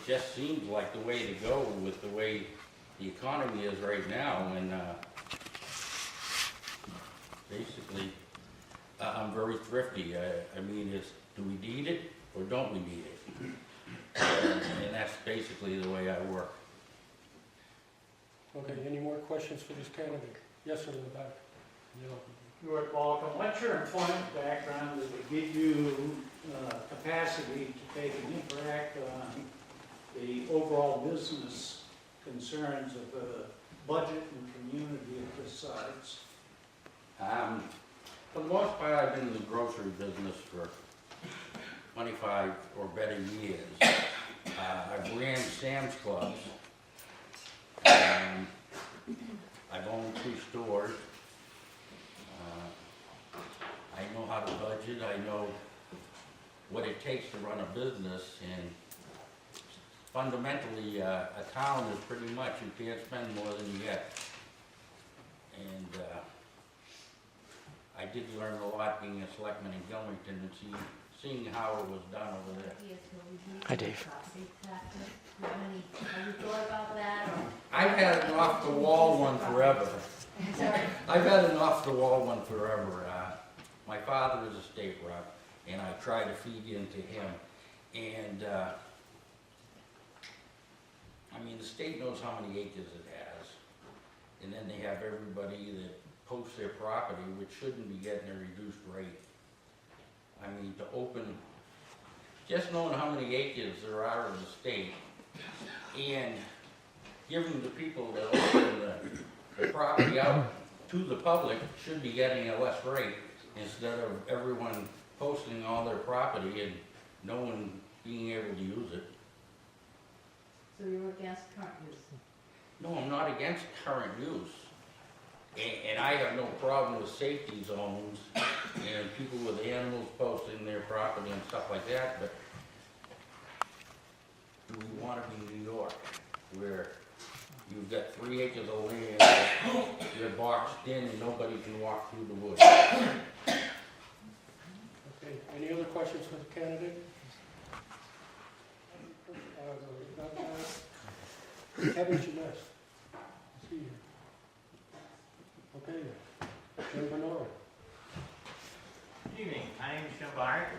just seems like the way to go with the way the economy is right now, and basically, I'm very thrifty. I mean, do we need it or don't we need it? And that's basically the way I work. Okay, any more questions for this candidate? Yes, sir, in the back. You're welcome. What's your employment background that would give you capacity to take and interact on the overall business concerns of a budget and community of this size? For the most part, I've been in the grocery business for 25 or better years. I ran Sam's Clubs. I've owned 2 stores. I know how to budget. I know what it takes to run a business, and fundamentally, a town is pretty much, you can't spend more than you get. And I did learn a lot being a selectman in Gilmington and seeing how it was done over there. Hi, Dave. Have you thought about that? I've had an off-the-wall one forever. I've had an off-the-wall one forever. My father is a state rep, and I try to feed into him. And, I mean, the state knows how many acres it has. And then they have everybody that posts their property, which shouldn't be getting a reduced rate. I mean, to open, just knowing how many acres there are in the state, and giving the people that open the property out to the public should be getting a less rate, instead of everyone posting all their property and no one being able to use it. So you're against current use? No, I'm not against current use. And I have no problem with safety zones and people with animals posting their property and stuff like that, but do we want to be New York, where you've got 3 acres of land that you're boxed in and nobody can walk through the woods? Okay, any other questions for the candidate? Kevin Jeunesse. See you. Okay, Jim Bernard. Good evening, my name is Jim Barnett.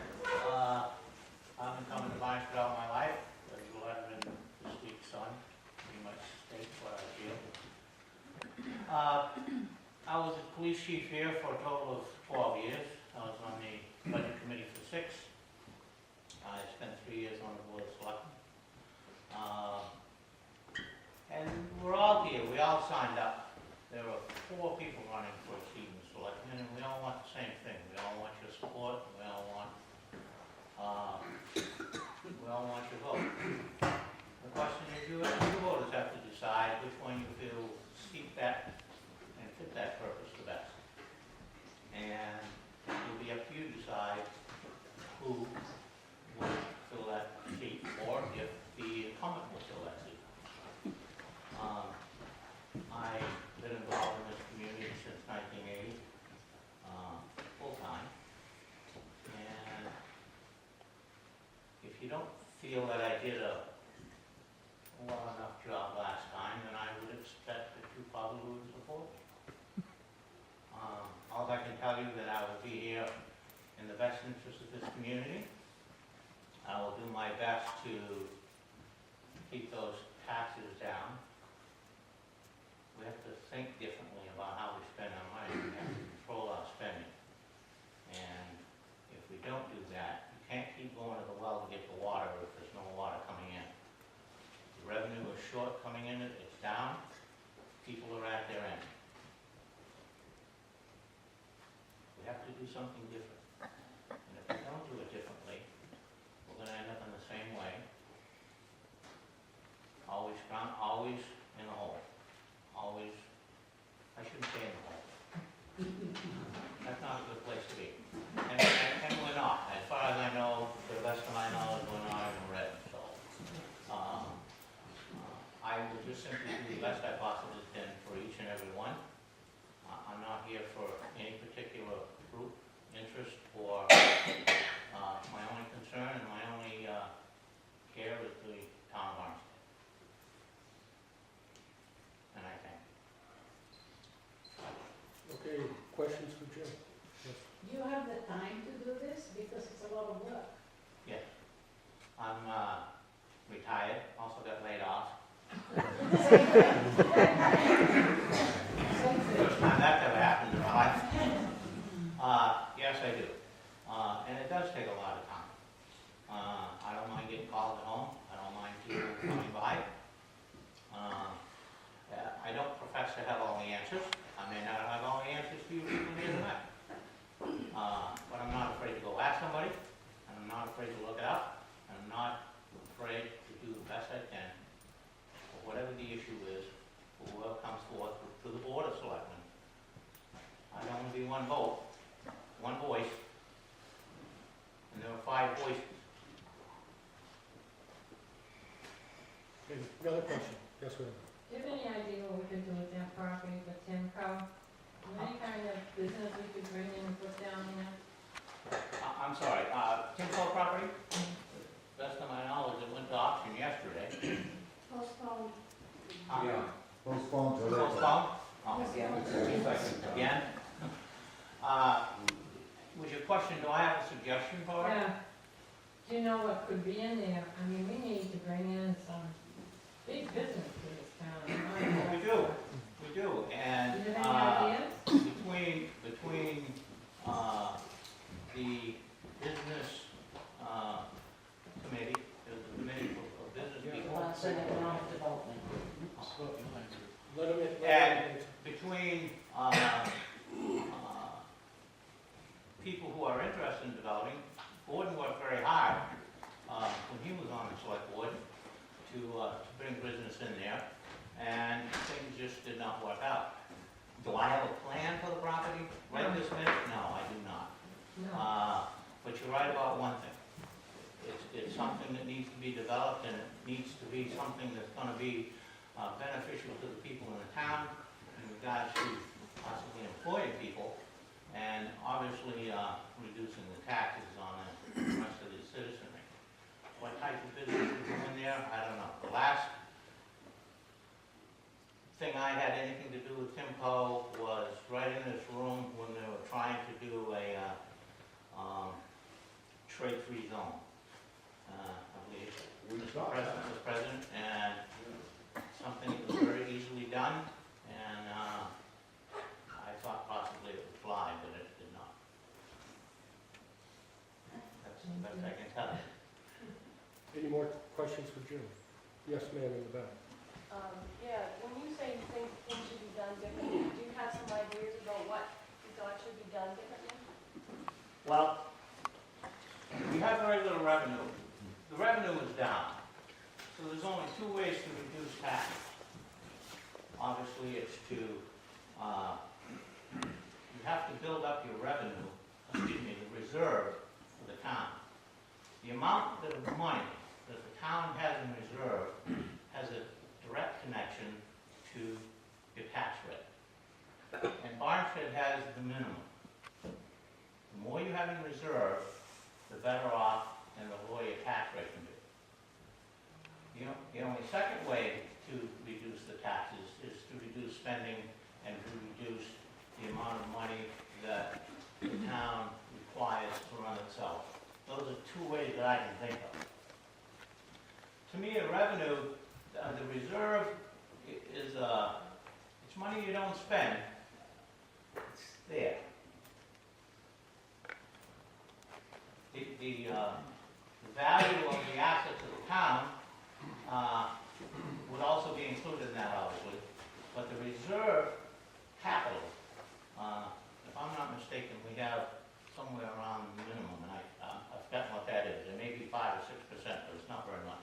I've been coming to Barnstead all my life. As you will have been this week's son, pretty much states what I feel. I was a police chief here for a total of 12 years. I was on the budget committee for 6. I spent 3 years on the board of selectmen. And we're all here, we all signed up. There were 4 people running for a seat in the selectmen, and we all want the same thing. We all want your support, we all want your vote. The question is, you voters have to decide which one you feel seek that and fit that purpose the best. And it'll be up to you to decide who will fill that seat, or if the incumbent will fill that seat. I've been involved in this community since 1980, full-time. And if you don't feel that I did a well enough job last time, then I would expect that you probably would support me. All I can tell you that I will be here in the best interest of this community. I will do my best to keep those taxes down. We have to think differently about how we spend our money. We have to control our spending. And if we don't do that, you can't keep going to the well to get the water if there's no water coming in. The revenue is short coming in, it's down. People are at their end. We have to do something different. And if we don't do it differently, we're going to end up in the same way. Always in the hole. Always, I shouldn't say in the hole. That's not a good place to be. And we're not. As far as I know, to the best of my knowledge, we're not even red. So I will just simply do the best I possibly can for each and every one. I'm not here for any particular group, interest, or my only concern and my only care is the town of First time that's ever happened in my life. Yes, I do. And it does take a lot of time. I don't mind getting called at home. I don't mind people coming by. I don't profess to have all the answers. I may not have all the answers to you people here tonight. But I'm not afraid to go ask somebody, and I'm not afraid to look it up, and I'm not afraid to do the best I can for whatever the issue is, for whoever comes forth to the Board of Selectmen. I don't want to be one vote, one voice, and there are 5 voices. Okay, another question? Yes, ma'am. Do you have any idea what we could do with that property for Timco? Any kind of business we could bring in and put down there? I'm sorry, Timco property? Best of my knowledge, it went to auction yesterday. Postpone. Yeah. Postponed till later. Postponed? Oh, again? Was your question, do I have a suggestion for it? Yeah. Do you know what could be in there? I mean, we need to bring in some big business to this town. We do, and, Do you have any ideas? between, the business, committee, the committee of business people, Let him in. And between, people who are interested in developing, Gordon worked very hard, when he was on the select board to bring business in there, and things just did not work out. Do I have a plan for the property right this minute? No, I do not. No. But you're right about one thing. It's something that needs to be developed, and it needs to be something that's gonna be beneficial to the people in the town in regards to possibly employing people, and obviously reducing the taxes on the rest of the citizenry. What type of business is in there, I don't know. The last thing I had anything to do with Timco was right in this room when they were trying to do a trade-free zone. I believe Mr. President was president, and something that was very easily done, and I thought possibly it would fly, but it did not. That's the best I can tell you. Any more questions for Jim? Yes, ma'am, in the back. Yeah, when you say you think things should be done differently, do you have some ideas about what you thought should be done differently? Well, we have very little revenue. The revenue is down. So there's only 2 ways to reduce taxes. Obviously, it's to, you have to build up your revenue, the reserve for the town. The amount of money that the town has in reserve has a direct connection to your tax rate. And Barnstead has the minimum. The more you have in reserve, the better off and the lower your tax rate can be. The only second way to reduce the taxes is to reduce spending and to reduce the amount of money that the town requires to run itself. Those are 2 ways that I can think of. To me, a revenue, the reserve is, it's money you don't spend. It's there. The value of the assets of the town would also be included in that, obviously. But the reserve capital, if I'm not mistaken, we have somewhere around the minimum, and I've forgotten what that is. It may be 5 or 6%, but it's not very much.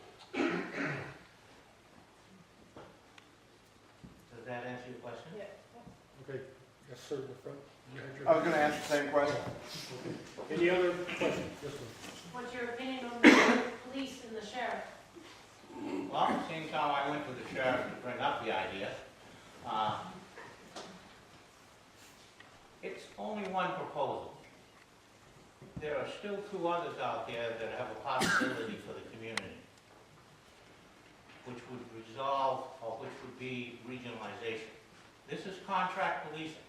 Does that answer your question? Yeah. Okay, yes, sir, in the front. You had your- I was gonna ask the same question. Any other questions? Yes, ma'am. What's your opinion on the police and the sheriff? Well, seeing how I went to the sheriff to bring up the idea, it's only one proposal. There are still 2 others out there that have a possibility for the community, which would resolve, or which would be regionalization. This is contract policing.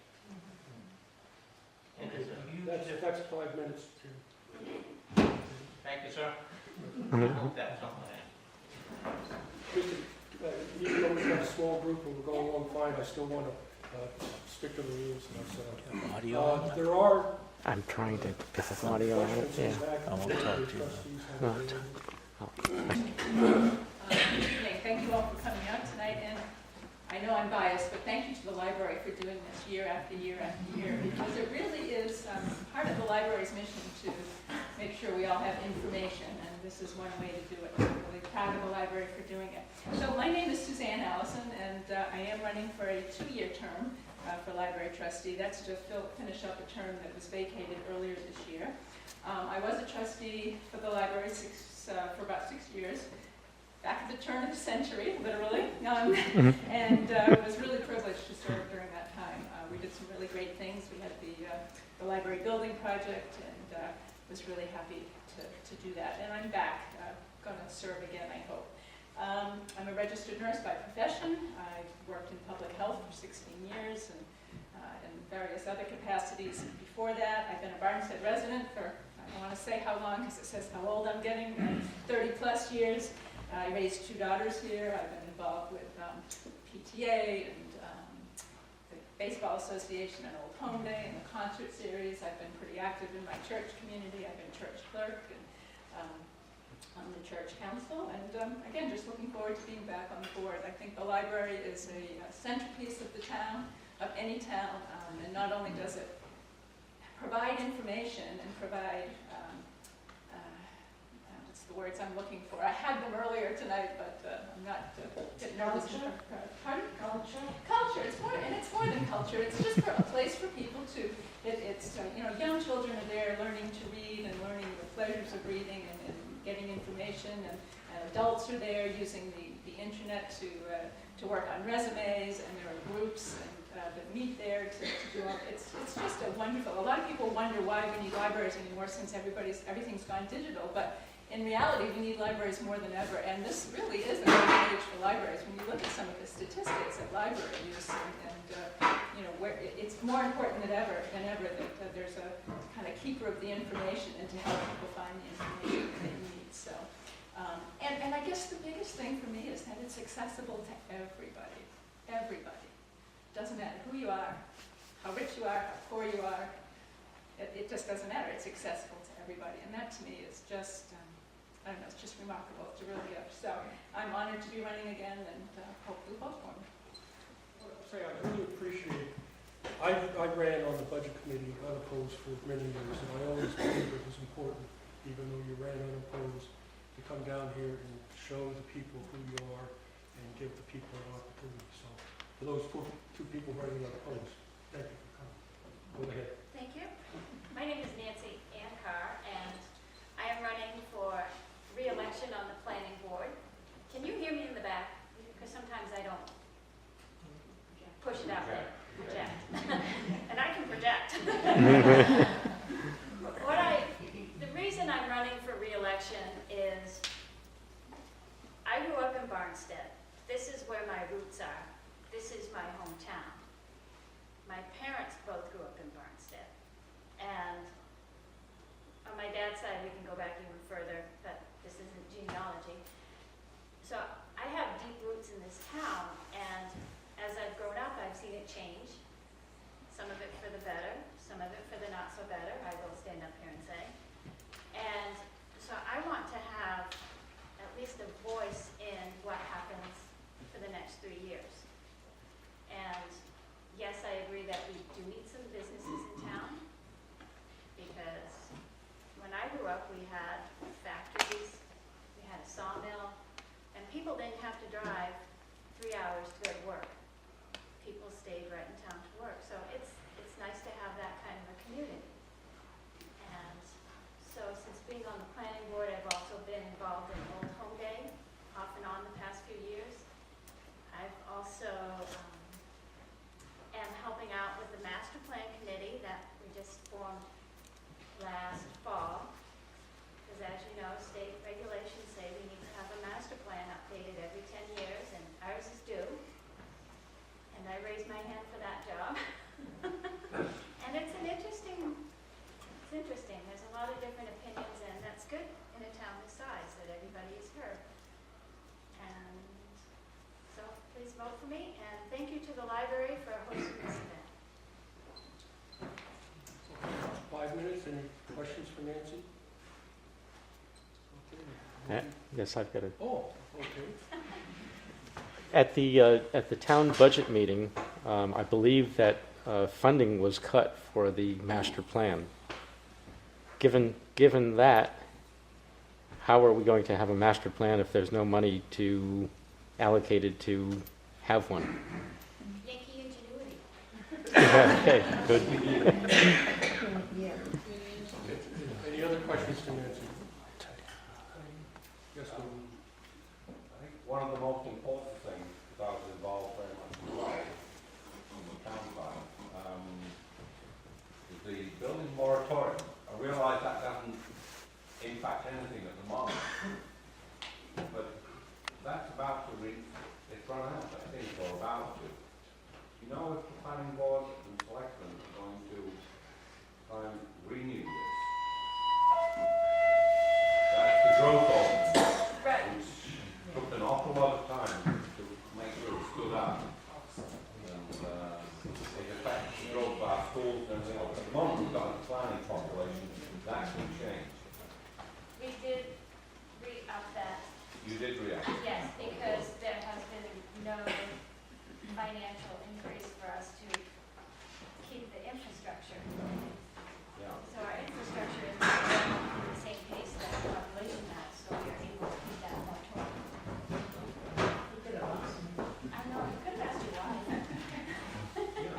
And it's a huge difference. That's 5 minutes, Jim. Thank you, sir. I hope that's something. Mr. Even though we have a small group and we're going along fine, I still want to stick to the rules. There are I'm trying to get this audio on it. questions Yeah. in the back. I won't talk to you. Trustees have Not. available. Okay, thank you all for coming out tonight, and I know I'm biased, but thank you to the library for doing this year after year after year, because it really is part of the library's mission to make sure we all have information, and this is one way to do it. I'm really proud of the library for doing it. So my name is Suzanne Allison, and I am running for a 2-year term for library trustee. That's to finish up a term that was vacated earlier this year. I was a trustee for the library for about 6 years, back at the turn of the century, literally, and was really privileged to serve during that time. We did some really great things. We had the library building project, and was really happy to do that. And I'm back, going to serve again, I hope. I'm a registered nurse by profession. I worked in public health for 16 years and in various other capacities before that. I've been a Barnstead resident for, I don't want to say how long because it says how old I'm getting, 30 plus years. I raised 2 daughters here. I've been involved with PTA and the Baseball Association and Old Home Day and the concert series. I've been pretty active in my church community. I've been church clerk and on the church council. And again, just looking forward to being back on the board. I think the library is a centerpiece of the town, of any town, and not only does it provide information and provide the words I'm looking for. I had them earlier tonight, but I'm not getting nervous. Pardon? Culture. Culture. It's more than culture. It's just a place for people to. Young children are there learning to read and learning the pleasures of reading and getting information, and adults are there using the internet to work on resumes, and there are groups that meet there to do all. It's just a wonderful. A lot of people wonder why we need libraries anymore since everything's gone digital, but in reality, we need libraries more than ever, and this really is a great age for libraries. When you look at some of the statistics at library use, where it's more important than ever that there's a kind of keeper of the information and to help people find the information that they need. So, and I guess the biggest thing for me is that it's accessible to everybody. Everybody. Doesn't matter who you are, how rich you are, how poor you are. It just doesn't matter. It's accessible to everybody, and that to me is just. I don't know, it's just remarkable to really go. So I'm honored to be running again and hopefully vote for me. I really appreciate, I ran on the budget committee unopposed for many years, and I always believed it was important, even though you ran unopposed, to come down here and show the people who you are and give the people an opportunity. So for those 2 people running unopposed, thank you for coming. Go ahead. Thank you. My name is Nancy Ann Carr, and I am running for re-election on the planning board. Can you hear me in the back? Because sometimes I don't push it out there, project. And I can project. The reason I'm running for re-election is I grew up in Barnstead. This is where my roots are. This is my hometown. My parents both grew up in Barnstead. And on my dad's side, we can go back even further, but this isn't genealogy. So I have deep roots in this town, and as I've grown up, I've seen it change. Some of it for the better, some of it for the not so better, I will stand up here and say. And so I want to have at least a voice in what happens for the next 3 years. And yes, I agree that we do need some businesses in town, because when I grew up, we had factories, we had a sawmill, and people didn't have to drive 3 hours to go to work. People stayed right in town to work. So it's nice to have that kind of a community. And so since being on the planning board, I've also been involved in Old Home Day, off and on the past few years. I've also am helping out with the master plan committee that we just formed last fall, because as you know, state regulations say we need to have a master plan updated every 10 years, and ours is due. And I raised my hand for that job. And it's interesting. There's a lot of different opinions, and that's good in a town this size. vote for me, and thank you to the library for hosting this event. 5 minutes, any questions for Nancy? Okay. Yes, I've got it. Oh, okay. At the town budget meeting, I believe that funding was cut for the master plan. Given that, how are we going to have a master plan if there's no money allocated to have one? Yankee ingenuity. Okay, good. Any other questions for Nancy? Yes, ma'am. I think one of the most important things, because I was involved very much as well on the town side, is the building moratorium. I realise that doesn't impact anything at the moment, but that's about to reach, it's run out, I think, or about to. You know if the planning board and selectmen are going to try and renew this? That's the growth ordinance. Right. Which took an awful lot of time to make sure it stood up. And it affects the growth of our schools and everything else. At the moment, we've got a declining population. That can change. We did re-up that, You did react. yes, because there has been no financial increase for us to keep the infrastructure. Yeah. So our infrastructure is not growing at the same pace that the population has, so we are able to keep that moratorium. I know, I could have asked you why. That's okay.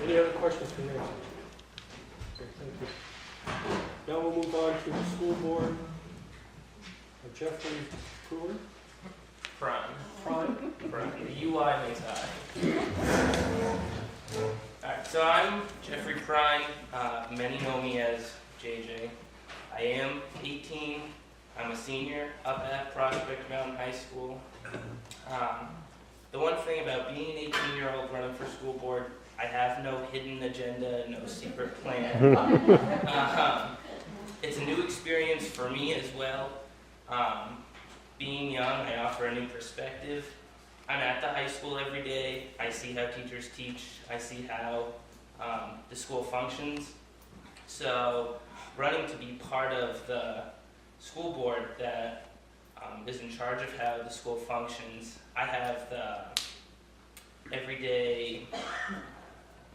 Any other questions for Nancy? Okay, thank you. Now we'll move on to the school board. Jeffrey Pruitt. Prime. The UI makes Alright, so I'm Jeffrey Prine. Many know me as JJ. I am 18. I'm a senior up at Prospect Mountain High School. The one thing about being an 18-year-old running for school board, I have no hidden agenda, no secret plan. It's a new experience for me as well. Being young, I offer a new perspective. I'm at the high school every day. I see how teachers teach. I see how the school functions. So running to be part of the school board that is in charge of how the school functions, I have the everyday,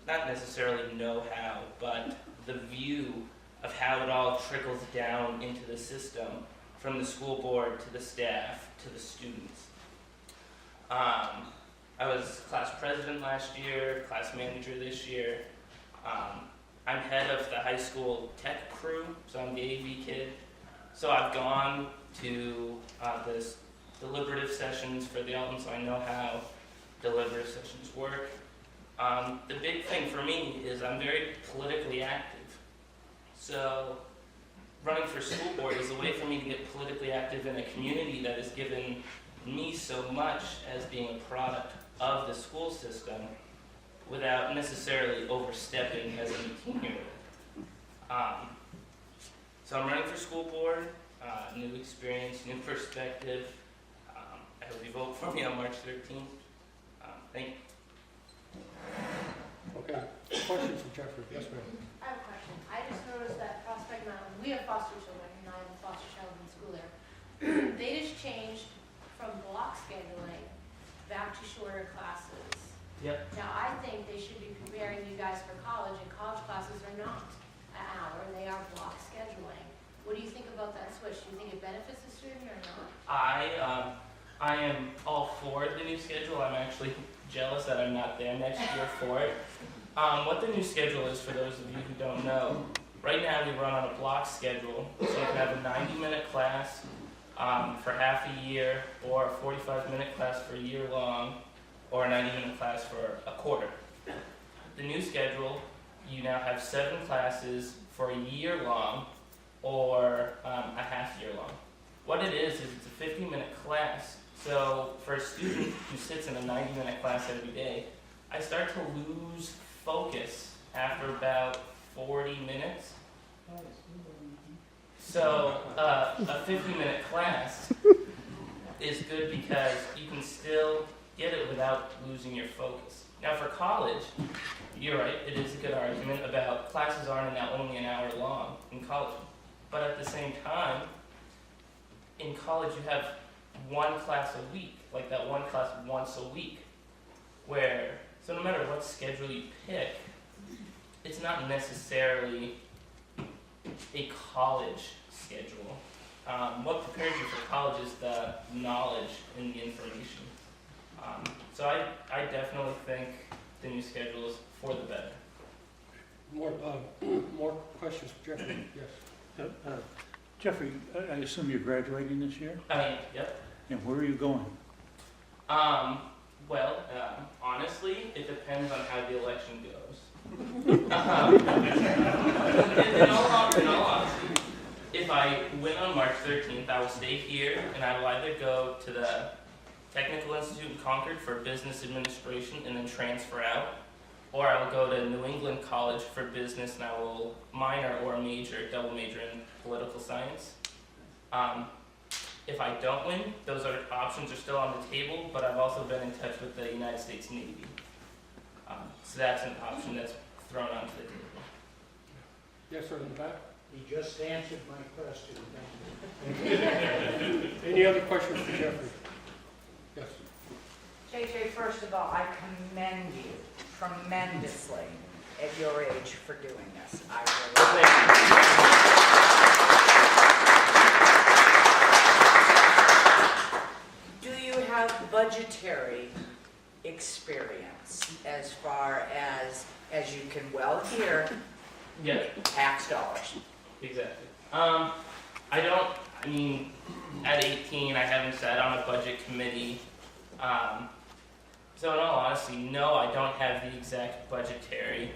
not necessarily know-how, but the view of how it all trickles down into the system, from the school board to the staff to the students. I was class president last year, class manager this year. I'm head of the high school tech crew, so I'm the AV kid. So I've gone to this deliberative sessions for the Alton, so I know how deliberative sessions work. The big thing for me is I'm very politically active. So running for school board is a way for me to get politically active in a community that has given me so much as being a product of the school system without necessarily overstepping as an 18-year-old. So I'm running for school board, new experience, new perspective. I hope you vote for me on March 13th. Thank you. Okay, questions for Jeffrey? Yes, ma'am. I have a question. I just noticed that Prospect Mountain, we have foster children, and I have a foster child in school there. They just changed from block scheduling back to shorter classes. Yep. Now, I think they should be preparing you guys for college, and college classes are not an hour, they are block scheduling. What do you think about that switch? Do you think it benefits the student or not? I am all for the new schedule. I'm actually jealous that I'm not there next year for it. What the new schedule is, for those of you who don't know, right now we run on a block schedule, so you can have a 90-minute class for half a year, or a 45-minute class for a year long, or a 90-minute class for a quarter. The new schedule, you now have 7 classes for a year long, or a half year long. What it is it's a 50-minute class. So for a student who sits in a 90-minute class every day, I start to lose focus after about 40 minutes. So a 50-minute class is good because you can still get it without losing your focus. Now for college, you're right, it is a good argument about classes aren't now only an hour long in college. But at the same time, in college you have one class a week, like that one class once a week, so no matter what schedule you pick, it's not necessarily a college schedule. What prepares you for college is the knowledge and the information. So I definitely think the new schedule is for the better. More questions for Jeffrey? Yes. Jeffrey, I assume you're graduating this year? Yep. And where are you going? Well, honestly, it depends on how the election goes. In all honesty, if I win on March 13th, I will stay here and I will either go to the Technical Institute in Concord for business administration and then transfer out, or I will go to New England College for business and I will minor or double major in political science. If I don't win, those options are still on the table, but I've also been in touch with the United States Navy. So that's an option that's thrown onto the table. Yes, sir, in the back? He just answered my question, thank you. Any other questions for Jeffrey? Yes. JJ, first of all, I commend you tremendously at your age for doing this. Do you have budgetary experience as far as you can well hear, Yeah, tax dollars? exactly. At 18, I haven't sat on a budget committee. So in all honesty, no, I don't have the exact budgetary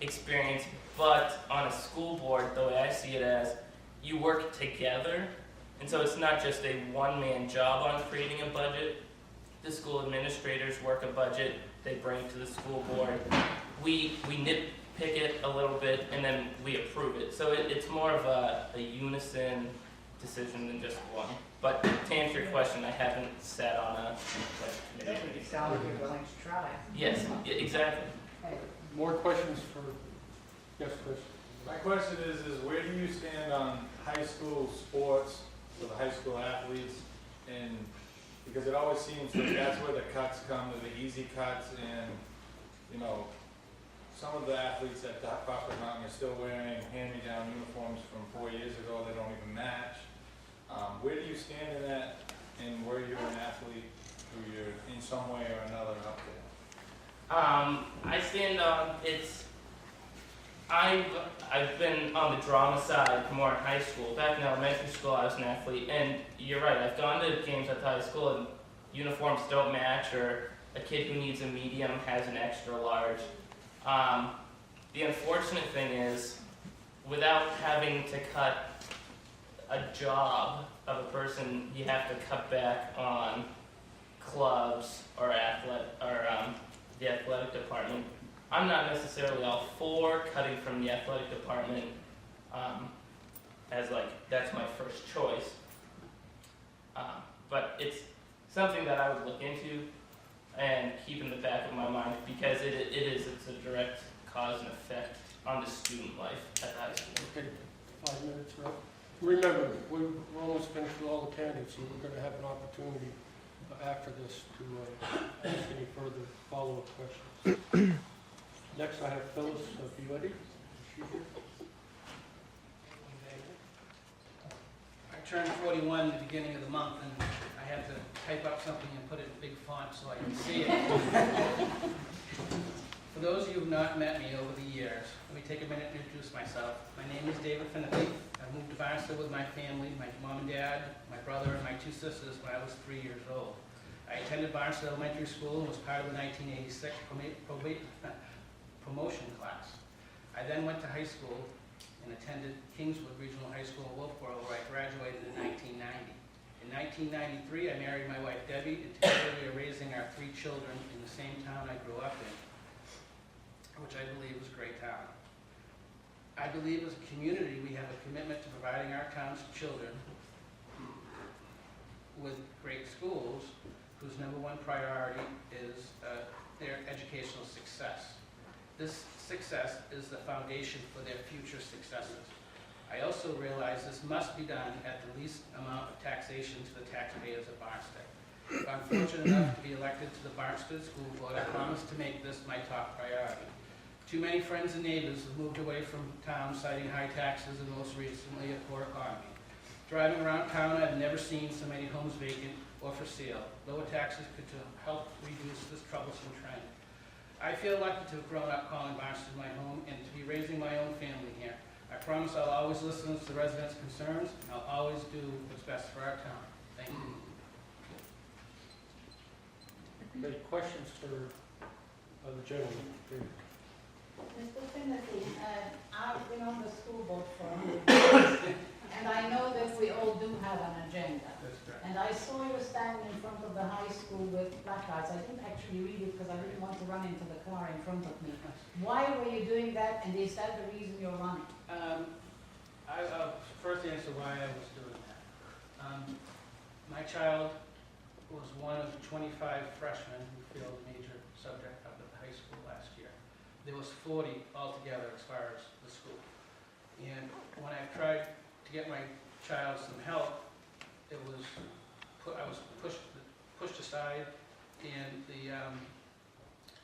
experience, but on a school board, the way I see it as, you work together, and so it's not just a one-man job on creating a budget. The school administrators work a budget, they bring it to the school board. We nitpick it a little bit, and then we approve it. So it's more of a unison decision than just one. But to answer your question, I haven't sat on a budget committee. You sound like you're willing to try. Yes, exactly. More questions for, yes, Chris? My question is where do you stand on high school sports for the high school athletes? And because it always seems like that's where the cuts come, the easy cuts, and some of the athletes at Prospect Mountain are still wearing hand-me-down uniforms from 4 years ago. They don't even match. Where do you stand in that, and where you're an athlete who you're in some way or another up there? I stand on I've been on the drama side more in high school. Back in elementary school, I was an athlete, and you're right. I've gone to games at the high school, and uniforms don't match, or a kid who needs a medium has an extra large. The unfortunate thing is, without having to cut a job of a person, you have to cut back on clubs or the athletic department. I'm not necessarily all for cutting from the athletic department as that's my first choice. But it's something that I would look into and keep in the back of my mind because it's a direct cause and effect on the student life at the high school. Okay, 5 minutes, right? Remember, we're almost finished with all the candidates, so we're going to have an opportunity after this to ask any further follow-up questions. Next, I have Phyllis Buetti. Is she here? I turned 41 at the beginning of the month, and I had to type up something and put it in big font so I can see it. For those of you who have not met me over the years, let me take a minute to introduce myself. My name is David Finnegan. I moved to Barnstead with my family, my mom and dad, my brother, and my 2 sisters when I was 3 years old. I attended Barnstead Elementary School and was part of the 1986 promotion class. I then went to high school and attended Kingswood Regional High School in Wolfboro, where I graduated in 1990. In 1993, I married my wife Debbie, and together we are raising our 3 children in the same town I grew up in, which I believe was a great town. I I believe as a community, we have a commitment to providing our town's children with great schools whose number one priority is their educational success. This success is the foundation for their future successes. I also realize this must be done at the least amount of taxation to the taxpayers of Barnstead. If I'm fortunate enough to be elected to the Barnstead School Board, I promise to make this my top priority. Too many friends and neighbors have moved away from town citing high taxes and most recently a poor economy. Driving around town, I've never seen so many homes vacant or for sale. Lower taxes could help reduce this troublesome trend. I feel lucky to have grown up calling Barnstead my home and to be raising my own family here. I promise I'll always listen to the residents' concerns, and I'll always do what's best for our town. Thank you. Any questions for the gentleman? Mr. Finnerty, I've been on the school board for a few years, and I know that we all do have an agenda. That's correct. And I saw you standing in front of the high school with placards. I didn't actually read it because I didn't want to run into the car in front of me. Why were you doing that, and is that the reason you're running? I'll first answer why I was doing that. My child was one of 25 freshmen who failed a major subject up at the high school last year. There was 40 altogether as far as the school. And when I tried to get my child some help, I was pushed aside, and the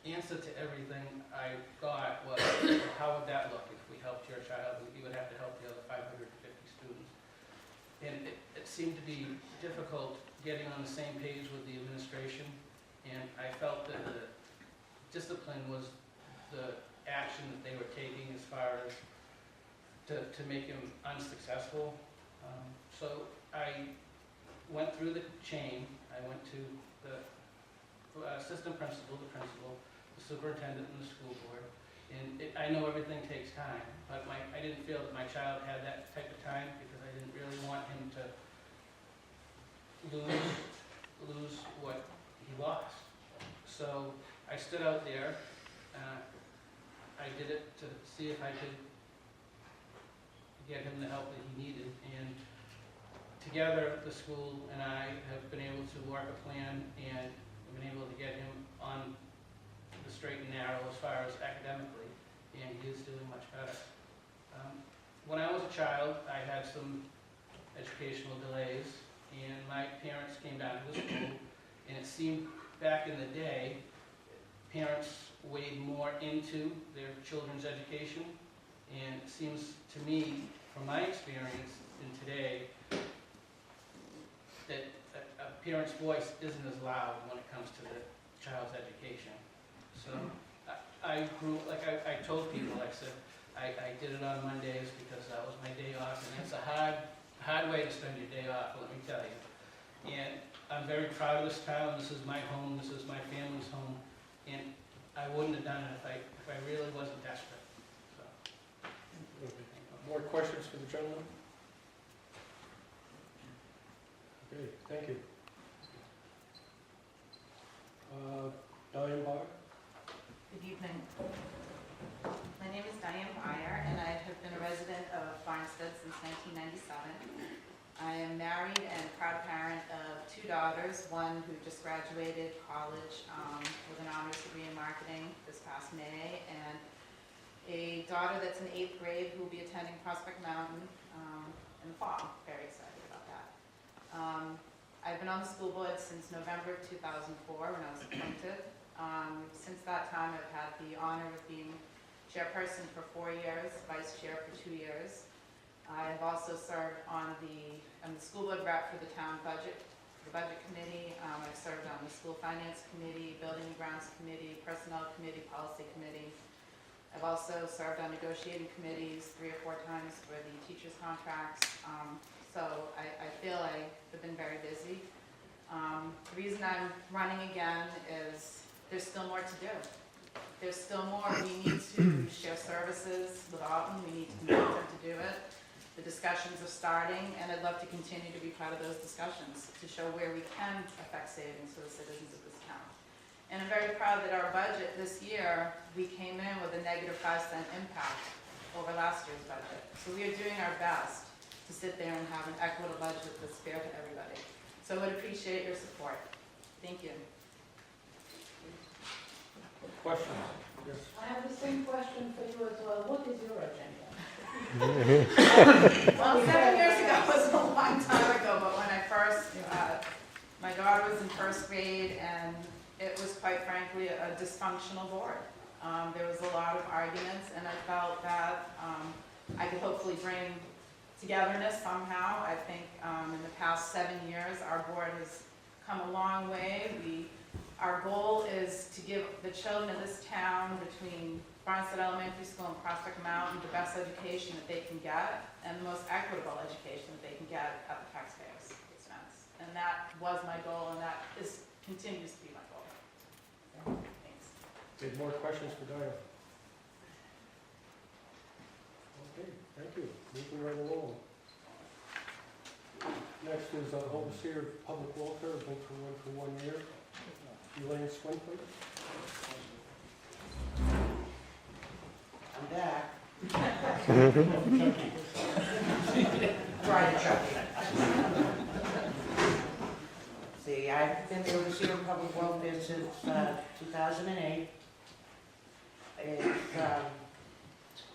answer to everything I got was, well, how would that look if we helped your child? You would have to help the other 550 students. And it seemed to be difficult getting on the same page with the administration, and I felt that the discipline was the action that they were taking as far as to make him unsuccessful. So I went through the chain. I went to the assistant principal, the principal, the superintendent, and the school board. And I know everything takes time, but I didn't feel that my child had that type of time because I didn't really want him to lose what he lost. So I stood out there. I did it to see if I could get him the help that he needed. And together, the school and I have been able to work a plan and have been able to get him on the straight and narrow as far as academically, and he is doing much better. When I was a child, I had some educational delays, and my parents came down to the school, and it seemed back in the day, parents weighed more into their children's education, and it seems to me, from my experience in today, that a parent's voice isn't as loud when it comes to the child's education. So I grew, like I told people, I said, I did it on Mondays because that was my day off, and it's a hard way to spend your day off, let me tell you. And I'm very proud of this town. This is my home, this is my family's home, and I wouldn't have done it if I really wasn't desperate. So. More questions for the gentleman? Okay, thank you. Diane Bach? Good evening. My name is Diane Byer, and I have been a resident of Barnstead since 1997. I am married and proud parent of 2 daughters, one who just graduated college with an honors degree in marketing this past May, and a daughter that's in 8th grade who will be attending Prospect Mountain in the fall. Very excited about that. I've been on the school board since November of 2004 when I was appointed. Since that time, I've had the honor of being chairperson for 4 years, vice chair for 2 years. I've also served on I'm the school board rep for the town budget, the budget committee. I've served on the school finance committee, building and grounds committee, personnel committee, policy committee. I've also served on negotiating committees 3 or 4 times for the teachers' contracts. So I feel I've been very busy. The reason I'm running again is there's still more to do. There's still more. We need to share services with Alton. We need to convince them to do it. The discussions are starting, and I'd love to continue to be part of those discussions to show where we can affect savings for the citizens of this town. And I'm very proud that our budget this year, we came in with a -5 cent impact over last year's budget. So we are doing our best to sit there and have an equitable budget that's fair to everybody. So I would appreciate your support. Thank you. Questions? Yes. I have the same question for you as well. What is your agenda? Well, 7 years ago was a long time ago, but when I first, my daughter was in first grade, and it was quite frankly a dysfunctional board. There was a lot of arguments, and I felt that I could hopefully bring togetherness somehow. I think in the past 7 years, our board has come a long way. Our goal is to give the children of this town between Barnstead Elementary School and Prospect Mountain the best education that they can get and the most equitable education that they can get at the taxpayers' expense. And that was my goal, and that continues to be my goal. Thanks. Any more questions for Diane? Okay, thank you. Moving right along. Next is Overseer of Public Welfare, vote for 1 year. Elaine Swinford. I'm back. Try to Chucky. See, I've been the overseer of public welfare since 2008. It's a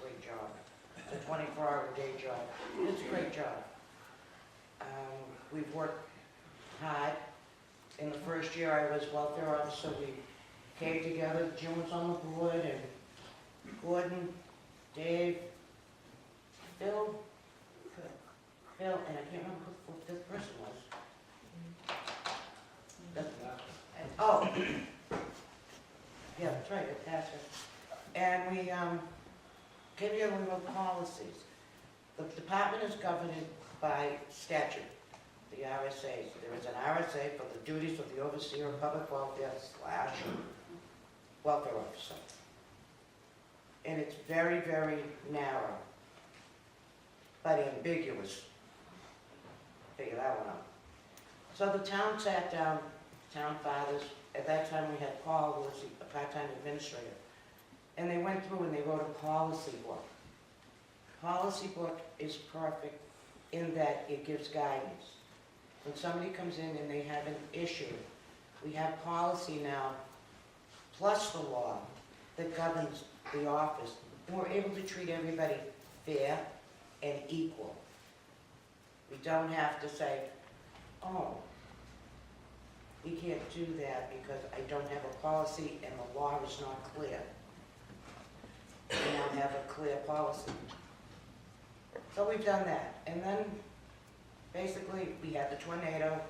great job. It's a 24-hour day job. It's a great job. We've worked hard. In the first year I was welfare officer, we came together. Jim was on the board, and Gordon, Dave, Phil, and I can't remember who the fifth person was. Oh, yeah, that's right, that's it. And we came together and we wrote policies. The department is governed by statute, the RSA. So there is an RSA for the duties of the overseer of public welfare / welfare officer. And it's very, very narrow, but ambiguous. Figure that one out. So the town sat down, town fathers, at that time we had Paul, who was a part-time administrator, and they went through and they wrote a policy book. Policy book is perfect in that it gives guidance. When somebody comes in and they have an issue, we have policy now, plus the law, that governs the office, and we're able to treat everybody fair and equal. We don't have to say, oh, we can't do that because I don't have a policy and the law is not clear. We now have a clear policy. So we've done that. And then basically we had the tornado,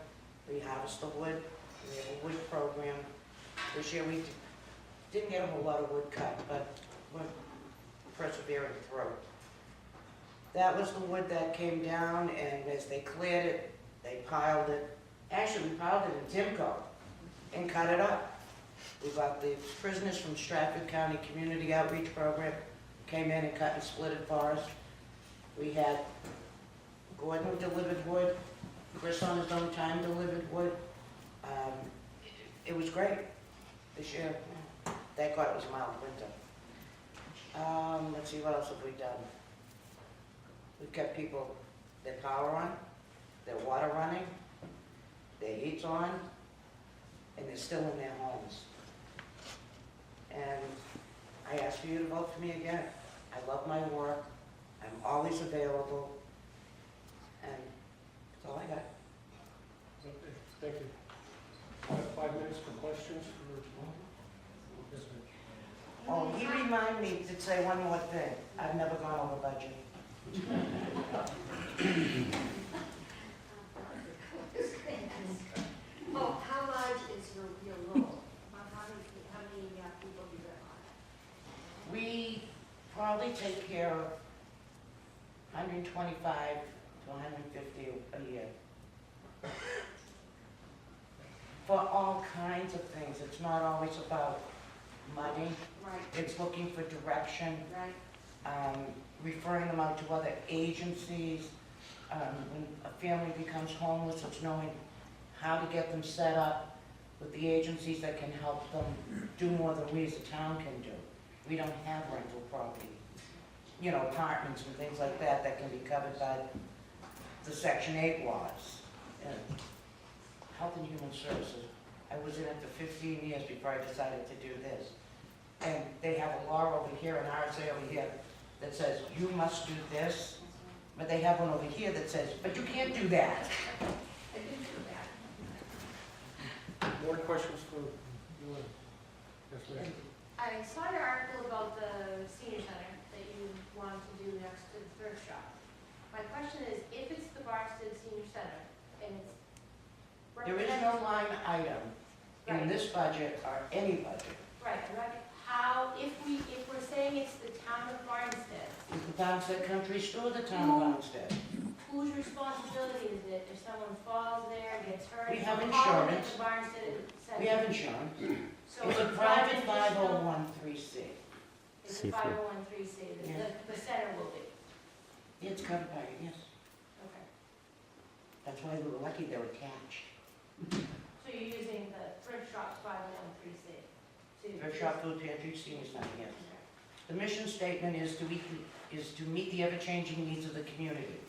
we harvest the wood, we have a wood program. This year we didn't get a whole lot of wood cut, but we're persevering through. That was the wood that came down, and as they cleared it, they piled it. Actually, we piled it in Timco and cut it up. We got the prisoners from Stratford County Community Outreach Program, came in and cut and split it for us. We had Gordon who delivered wood, Chris on his own time delivered wood. It was great this year. Thank God it was a mild winter. Let's see, what else have we done? We've kept people, their power on, their water running, their heat's on, and they're still in their homes. And I ask for you to vote for me again. I love my work. I'm always available. And that's all I got. Okay, thank you. I have 5 minutes for questions for yes, ma'am. Oh, he reminded me to say one more thing. I've never gone over budget. Oh, how large is your role? How many people do you have on? We probably take care of 125 to 150 a year. For all kinds of things. It's not always about money. Right. It's looking for direction. Right. Referring them out to other agencies. When a family becomes homeless, it's knowing how to get them set up with the agencies that can help them do more than we as a town can do. We don't have rental property. you know, apartments and things like that that can be covered by the Section 8 laws. And Health and Human Services, I was in it for 15 years before I decided to do this. And they have a law over here, an RSA over here, that says you must do this, but they have one over here that says, but you can't do that. More questions for you? Yes, ma'am. I saw your article about the senior center that you wanted to do next to the thrift shop. My question is, if it's the Barnstead Senior Center, and it's There is no line item in this budget or any budget. Right, how, if we're saying it's the Town of Barnstead, Is the Barnstead Country Store the Town of Barnstead? whose responsibility is it if someone falls there, gets hurt? We have Call it insurance. the Barnstead Center. We have insurance. So It's a not private an additional- 501(c)(3). It's a 501(c)(3), the center will be, It's covered by it, yes. okay. That's why we were lucky they're attached. So you're using the thrift shop's 501(c)(3). Thrift shop, food pantry, senior center, yes. The mission statement is to meet the ever-changing needs of the community.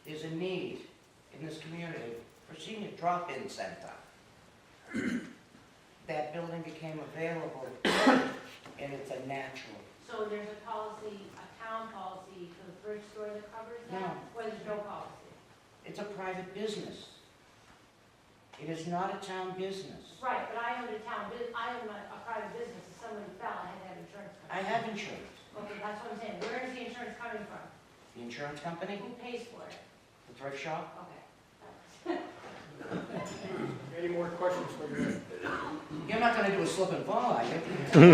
There's a need in this community for senior drop-in center. That building became available, and it's a natural. So there's a policy, a town policy for the thrift store that covers that? No. Or there's no policy? It's a private business. It is not a town business. Right, but I own a private business, if somebody fell, I had to have insurance coverage. I have insurance. Okay, that's what I'm saying, where is the insurance coming from? The insurance company, Who pays for it? the thrift shop. Okay. Any more questions for you? You're not gonna do a slip and fall, are you?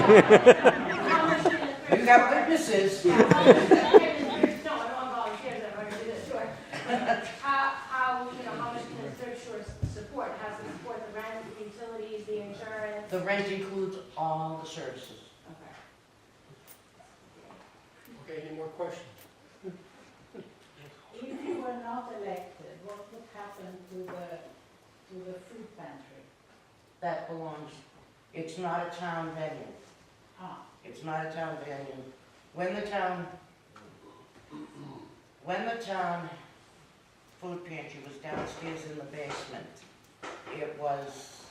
How much can a thrift You got store- witnesses. Yeah, how much can a thrift- No, I don't want volunteers, I'm going to do this, sure. How much can a thrift store support? Has to support the rent, the utilities, the insurance? The rent includes all the services. Okay. Okay, any more questions? If you were not elected, what would happen to the food pantry? That belongs, it's not a town venue. Ah, It's not a town venue. When the town food pantry was downstairs in the basement, it was,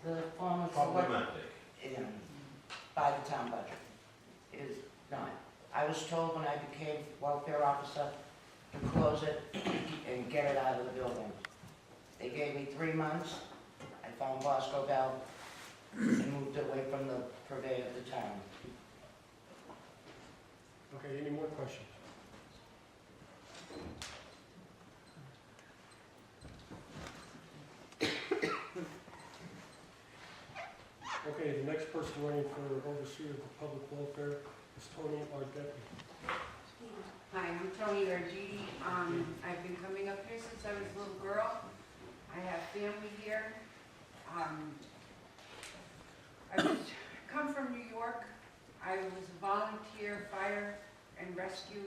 the former. Problematic. By the town budget. It is not. I was told when I became welfare officer to close it and get it out of the building. They gave me 3 months. I found Bosco Bell and moved it away from the purveyor of the town. Okay, any more questions? Okay, the next person running for overseer of the public welfare is Tony Ardenti. Hi, I'm Tony Argidi. I've been coming up here since I was a little girl. I have family here. I come from New York. I was a volunteer fire and rescue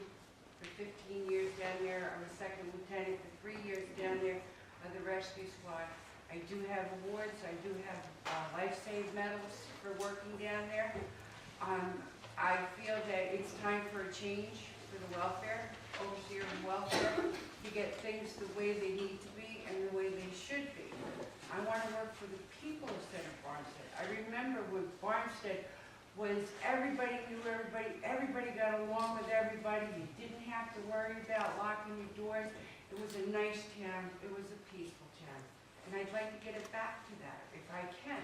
for 15 years down there. I was second lieutenant for 3 years down there of the rescue squad. I do have awards. I do have life save medals for working down there. I feel that it's time for a change for the welfare, overseer of welfare, to get things the way they need to be and the way they should be. I want to work for the people instead of Barnstead. I remember when Barnstead was everybody knew everybody, everybody got along with everybody, you didn't have to worry about locking your doors. It was a nice town, it was a peaceful town. And I'd like to get it back to that if I can.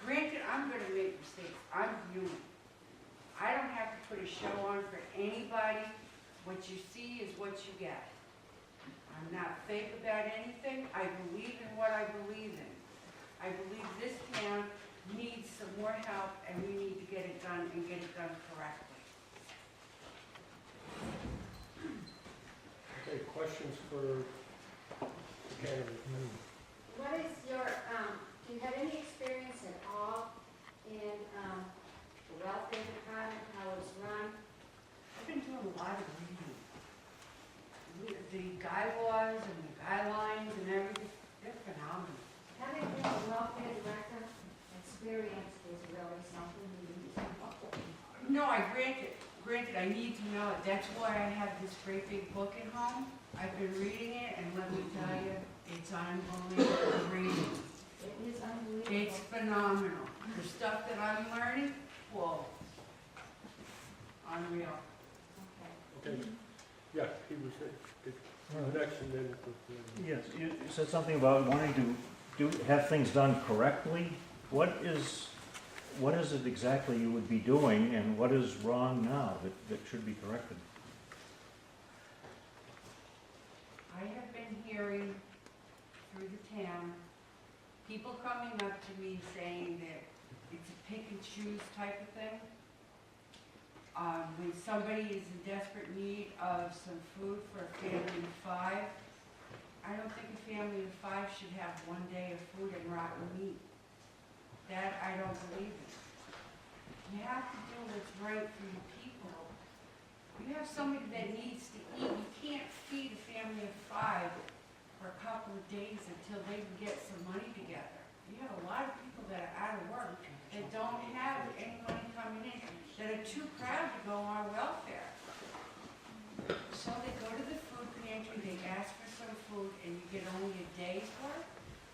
Granted, I'm going to make mistakes, I'm human. I don't have to put a show on for anybody. What you see is what you get. I'm not fake about anything. I believe in what I believe in. I believe this town needs some more help, and we need to get it done and get it done correctly. Okay, questions for the candidate? What is your, do you have any experience at all in the welfare department, how it's run? I've been doing a lot of reading. The bylaws and the guidelines and everything, they're phenomenal. Having been a welfare director, experience is really something you need to have. No, I grant it. granted, I need to know it. That's why I have this great big book at home. I've been reading it, and let me tell you, it's unbelievable reading. It is unbelievable. It's phenomenal. The stuff that I'm learning, whoa. Unreal. Okay, yeah, he was, the next and then. Yes, you said something about wanting to have things done correctly. What is it exactly you would be doing, and what is wrong now that should be corrected? I have been hearing through the town, people coming up to me saying that it's a pick and choose type of thing. When somebody is in desperate need of some food for a family of 5, I don't think a family of 5 should have 1 day of food and rotten meat. That I don't believe in. You have to do what's right for your people. You have somebody that needs to eat. You can't feed a family of 5 for a couple of days until they can get some money together. You have a lot of people that are out of work that don't have any money coming in, that are too proud to go on welfare. So they go to the food pantry, they ask for some food, and you get only a day's worth?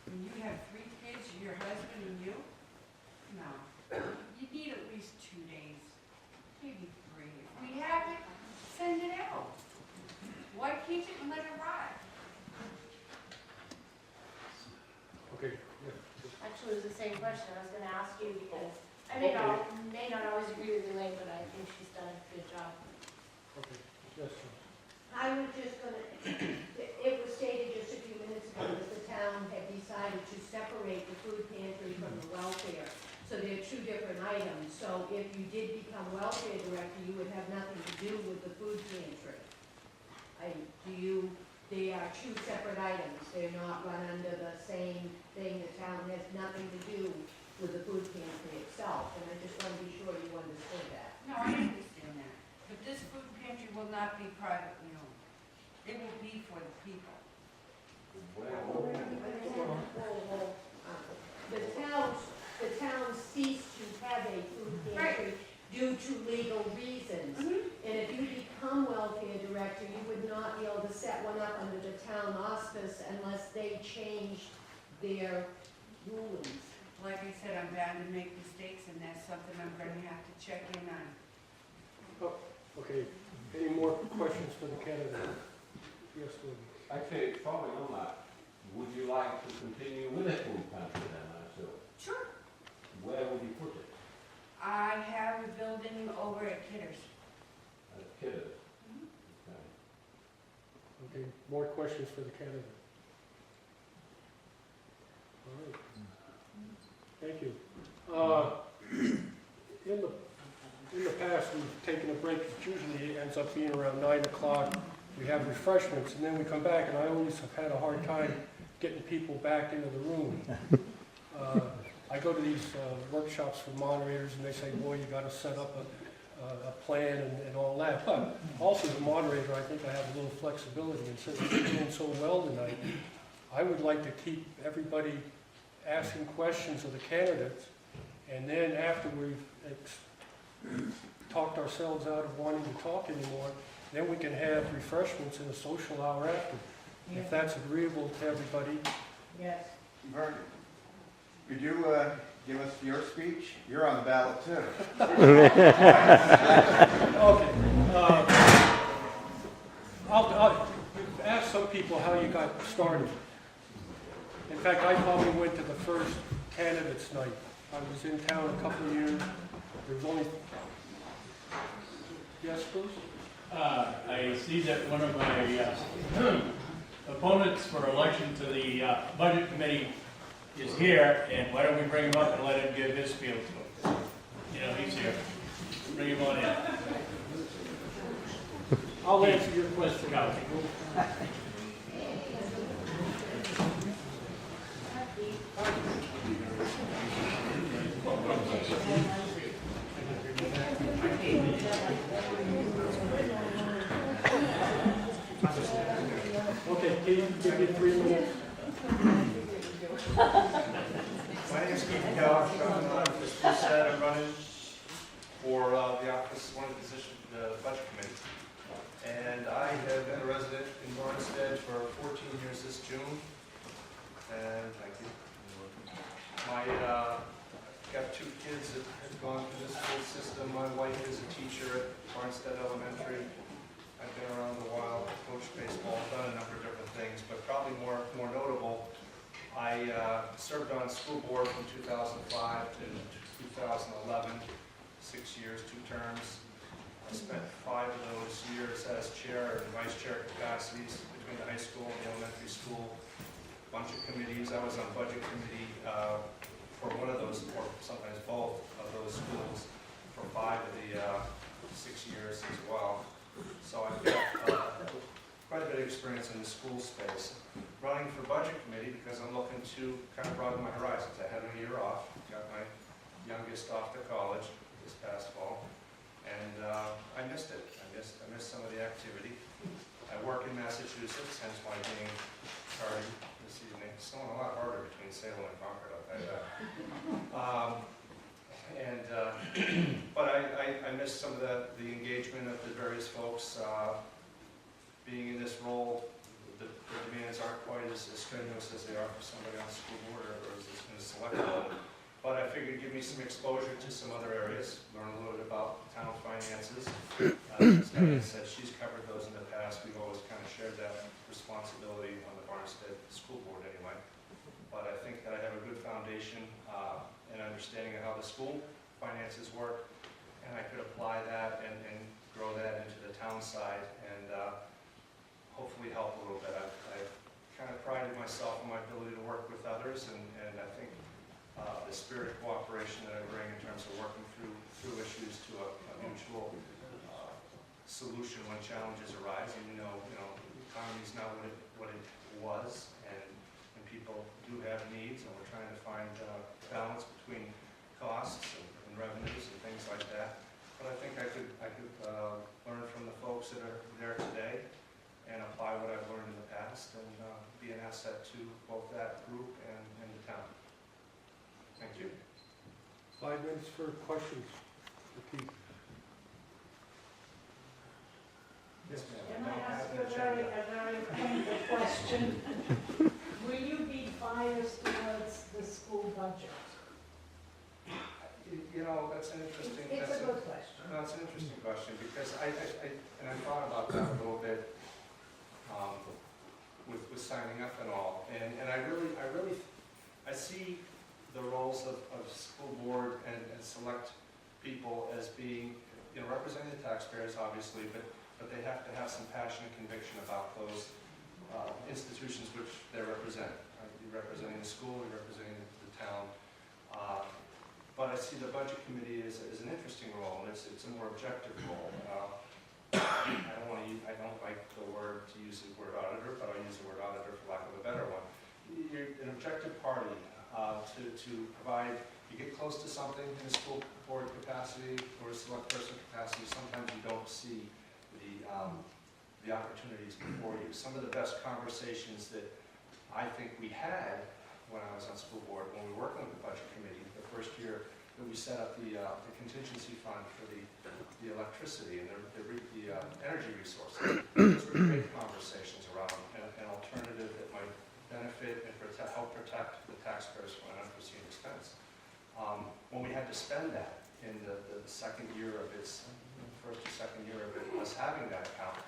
When you have 3 kids, your husband and you? No. You need at least 2 days, maybe 3. If we have it, send it out. Why keep it and let it rot? Okay, yeah. Actually, it was the same question I was gonna ask you, because I may not always agree with Elaine, but I think she's done a good job. Okay, yes, sir. I was just gonna, it was stated just a few minutes ago that the town had decided to separate the food pantry from the welfare. So they're 2 different items. So if you did become welfare director, you would have nothing to do with the food pantry. They are 2 separate items. They're not run under the same thing. The town has nothing to do with the food pantry itself. And I just want to be sure you understood that. No, I understand that. But this food pantry will not be privately owned. It will be for the people. The town ceased to have a food pantry due to legal reasons. And if you become welfare director, you would not be able to set one up under the town auspice unless they changed their rulings. Like I said, I'm bound to make mistakes, and that's something I'm gonna have to check in on. Oh, okay, any more questions for the candidate? Yes, Woody. Actually, following on that, would you like to continue with a food pantry then, I assume? Sure. Where would you put it? I have a building over at Kidder's. At Kidder's? Okay. Okay, more questions for the candidate? All right. Thank you. In the past, we've taken a break. Usually it ends up being around 9 o'clock. We have refreshments, and then we come back, and I always have had a hard time getting people back into the room. I go to these workshops for moderators, and they say, boy, you got to set up a plan and all that. But also the moderator, I think I have a little flexibility, and since we're doing so well tonight, I would like to keep everybody asking questions of the candidates, and then after we've talked ourselves out of wanting to talk anymore, then we can have refreshments and a social hour after, if that's agreeable to everybody. Yes. Vernon, could you give us your speech? You're on the ballot too. Okay. I'll ask some people how you got started. In fact, I probably went to the first candidates night. I was in town a couple of years. There was only... Yes, Bruce? I see that one of my opponents for election to the Budget Committee is here, and why don't we bring him up and let him give his spiel to him? You know, he's here. Bring him on in. I'll answer your question. Okay, Kate, give you 3 minutes. My name is Keith Keller. I'm running for the office, one of the positions for the budget committee. And I have been a resident in Barnstead for 14 years this June. And thank you. Got 2 kids that have gone through the school system. My wife is a teacher at Barnstead Elementary. I've been around a while, coached baseball, done a number of different things, but probably more notable, I served on school board from 2005 to 2011, 6 years, 2 terms. I spent 5 of those years as chair and vice chair capacities between the high school and the elementary school. A bunch of committees. I was on budget committee for one of those, or sometimes both of those schools for 5 of the 6 years as well. So I've got quite a bit of experience in the school space. Running for budget committee because I'm looking to kind of broaden my horizons. I had a year off, got my youngest off to college this past fall, and I missed it. I missed some of the activity. I work in Massachusetts, hence why being tardy this evening. It's snowing a lot harder between Salem and Concord, I'll tell you that. But I missed some of the engagement of the various folks. Being in this role, the demands aren't quite as strenuous as they are for somebody on the school board or as in a select role. But I figured give me some exposure to some other areas, learn a little bit about town finances. As Diane said, she's covered those in the past. We've always kind of shared that responsibility on the Barnstead School Board anyway. But I think that I have a good foundation and understanding of how the school finances work, and I could apply that and grow that into the town side and hopefully help a little bit. I've kind of prided myself on my ability to work with others, and I think the spirit of cooperation that I bring in terms of working through issues to a mutual solution when challenges arise. And you know, the economy's not what it was, and people do have needs, and we're trying to find balance between costs and revenues and things like that. But I think I could learn from the folks that are there today and apply what I've learned in the past and be an asset to both that group and the town. Thank you. 5 minutes for questions for Keith. Yes, ma'am. Can I ask you a very pointed question? Will you be biased towards the school budget? You know, that's an interesting. It's a good question. No, it's an interesting question because I thought about that a little bit with signing up and all, and I see the roles of school board and select people as being, representing the taxpayers obviously, but they have to have some passion and conviction about those institutions which they represent. You're representing the school, you're representing the town. But I see the budget committee as an interesting role, and it's a more objective role. I don't like to use the word auditor, but I'll use the word auditor for lack of a better one. You're an objective party to provide, you get close to something in a school board capacity or a select person capacity, sometimes you don't see the opportunities before you. Some of the best conversations that I think we had when I was on school board, when we were working with the budget committee, the first year that we set up the contingency fund for the electricity and the energy resources. Those were great conversations around an alternative that might benefit and help protect the taxpayers from an unforeseen expense. When we had to spend that in the second year of its, first or second year of us having that account,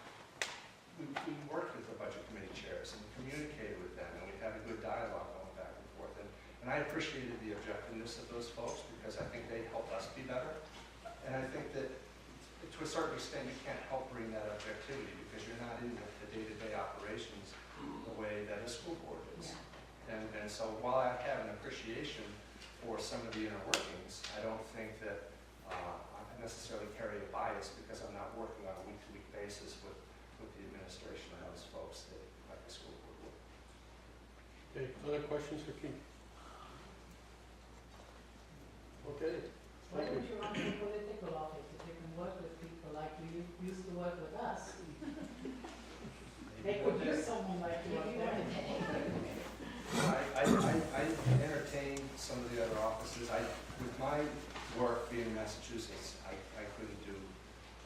we worked with the budget committee chairs and communicated with them, and we had a good dialogue going back and forth. And I appreciated the objectiveness of those folks because I think they helped us be better. And I think that to a certain extent you can't help bring that objectivity because you're not in the day-to-day operations the way that a school board is. Yeah. And so while I have an appreciation for some of the inner workings, I don't think that I necessarily carry a bias because I'm not working on a week-to-week basis with the administration and those folks that like the school board would. Okay, other questions for Keith? Okay. Why don't you run for political office if you can work with people like you used to work with us? They could use someone like you. I entertain some of the other offices. With my work being in Massachusetts, I couldn't do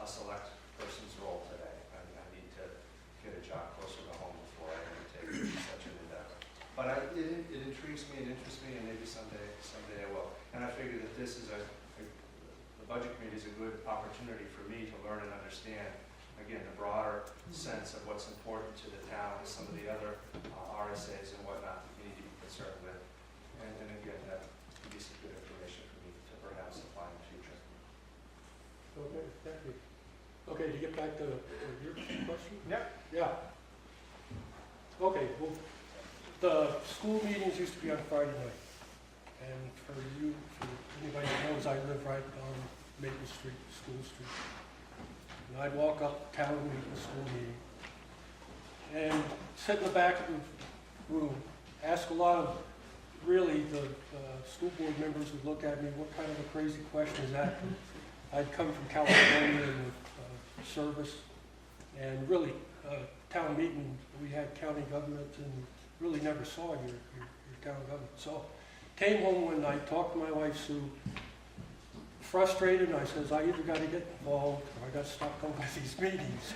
a select person's role today. I need to get a job closer to home before I undertake such an endeavor. But it intrigues me, it interests me, and maybe someday I will. And I figure that this is the budget committee is a good opportunity for me to learn and understand, again, the broader sense of what's important to the town, some of the other RSAs and whatnot that we need to be concerned with. And again, that would be some good information for me to perhaps apply in the future. Okay, thank you. Okay, to get back to your question? Yep. Yeah. Okay, well, the school meetings used to be on Friday night. And for anybody that knows, I live right on Maple Street, School Street. And I'd walk up town and meet the school meeting. And sit in the back of the room, ask a lot of, really, the school board members would look at me, what kind of a crazy question is that? I'd come from California with service, and really, town meeting, we had county government and really never saw your town government. So, came home one night, talked to my wife Sue, frustrated, and I says, I either got to get involved or I got to stop going to these meetings.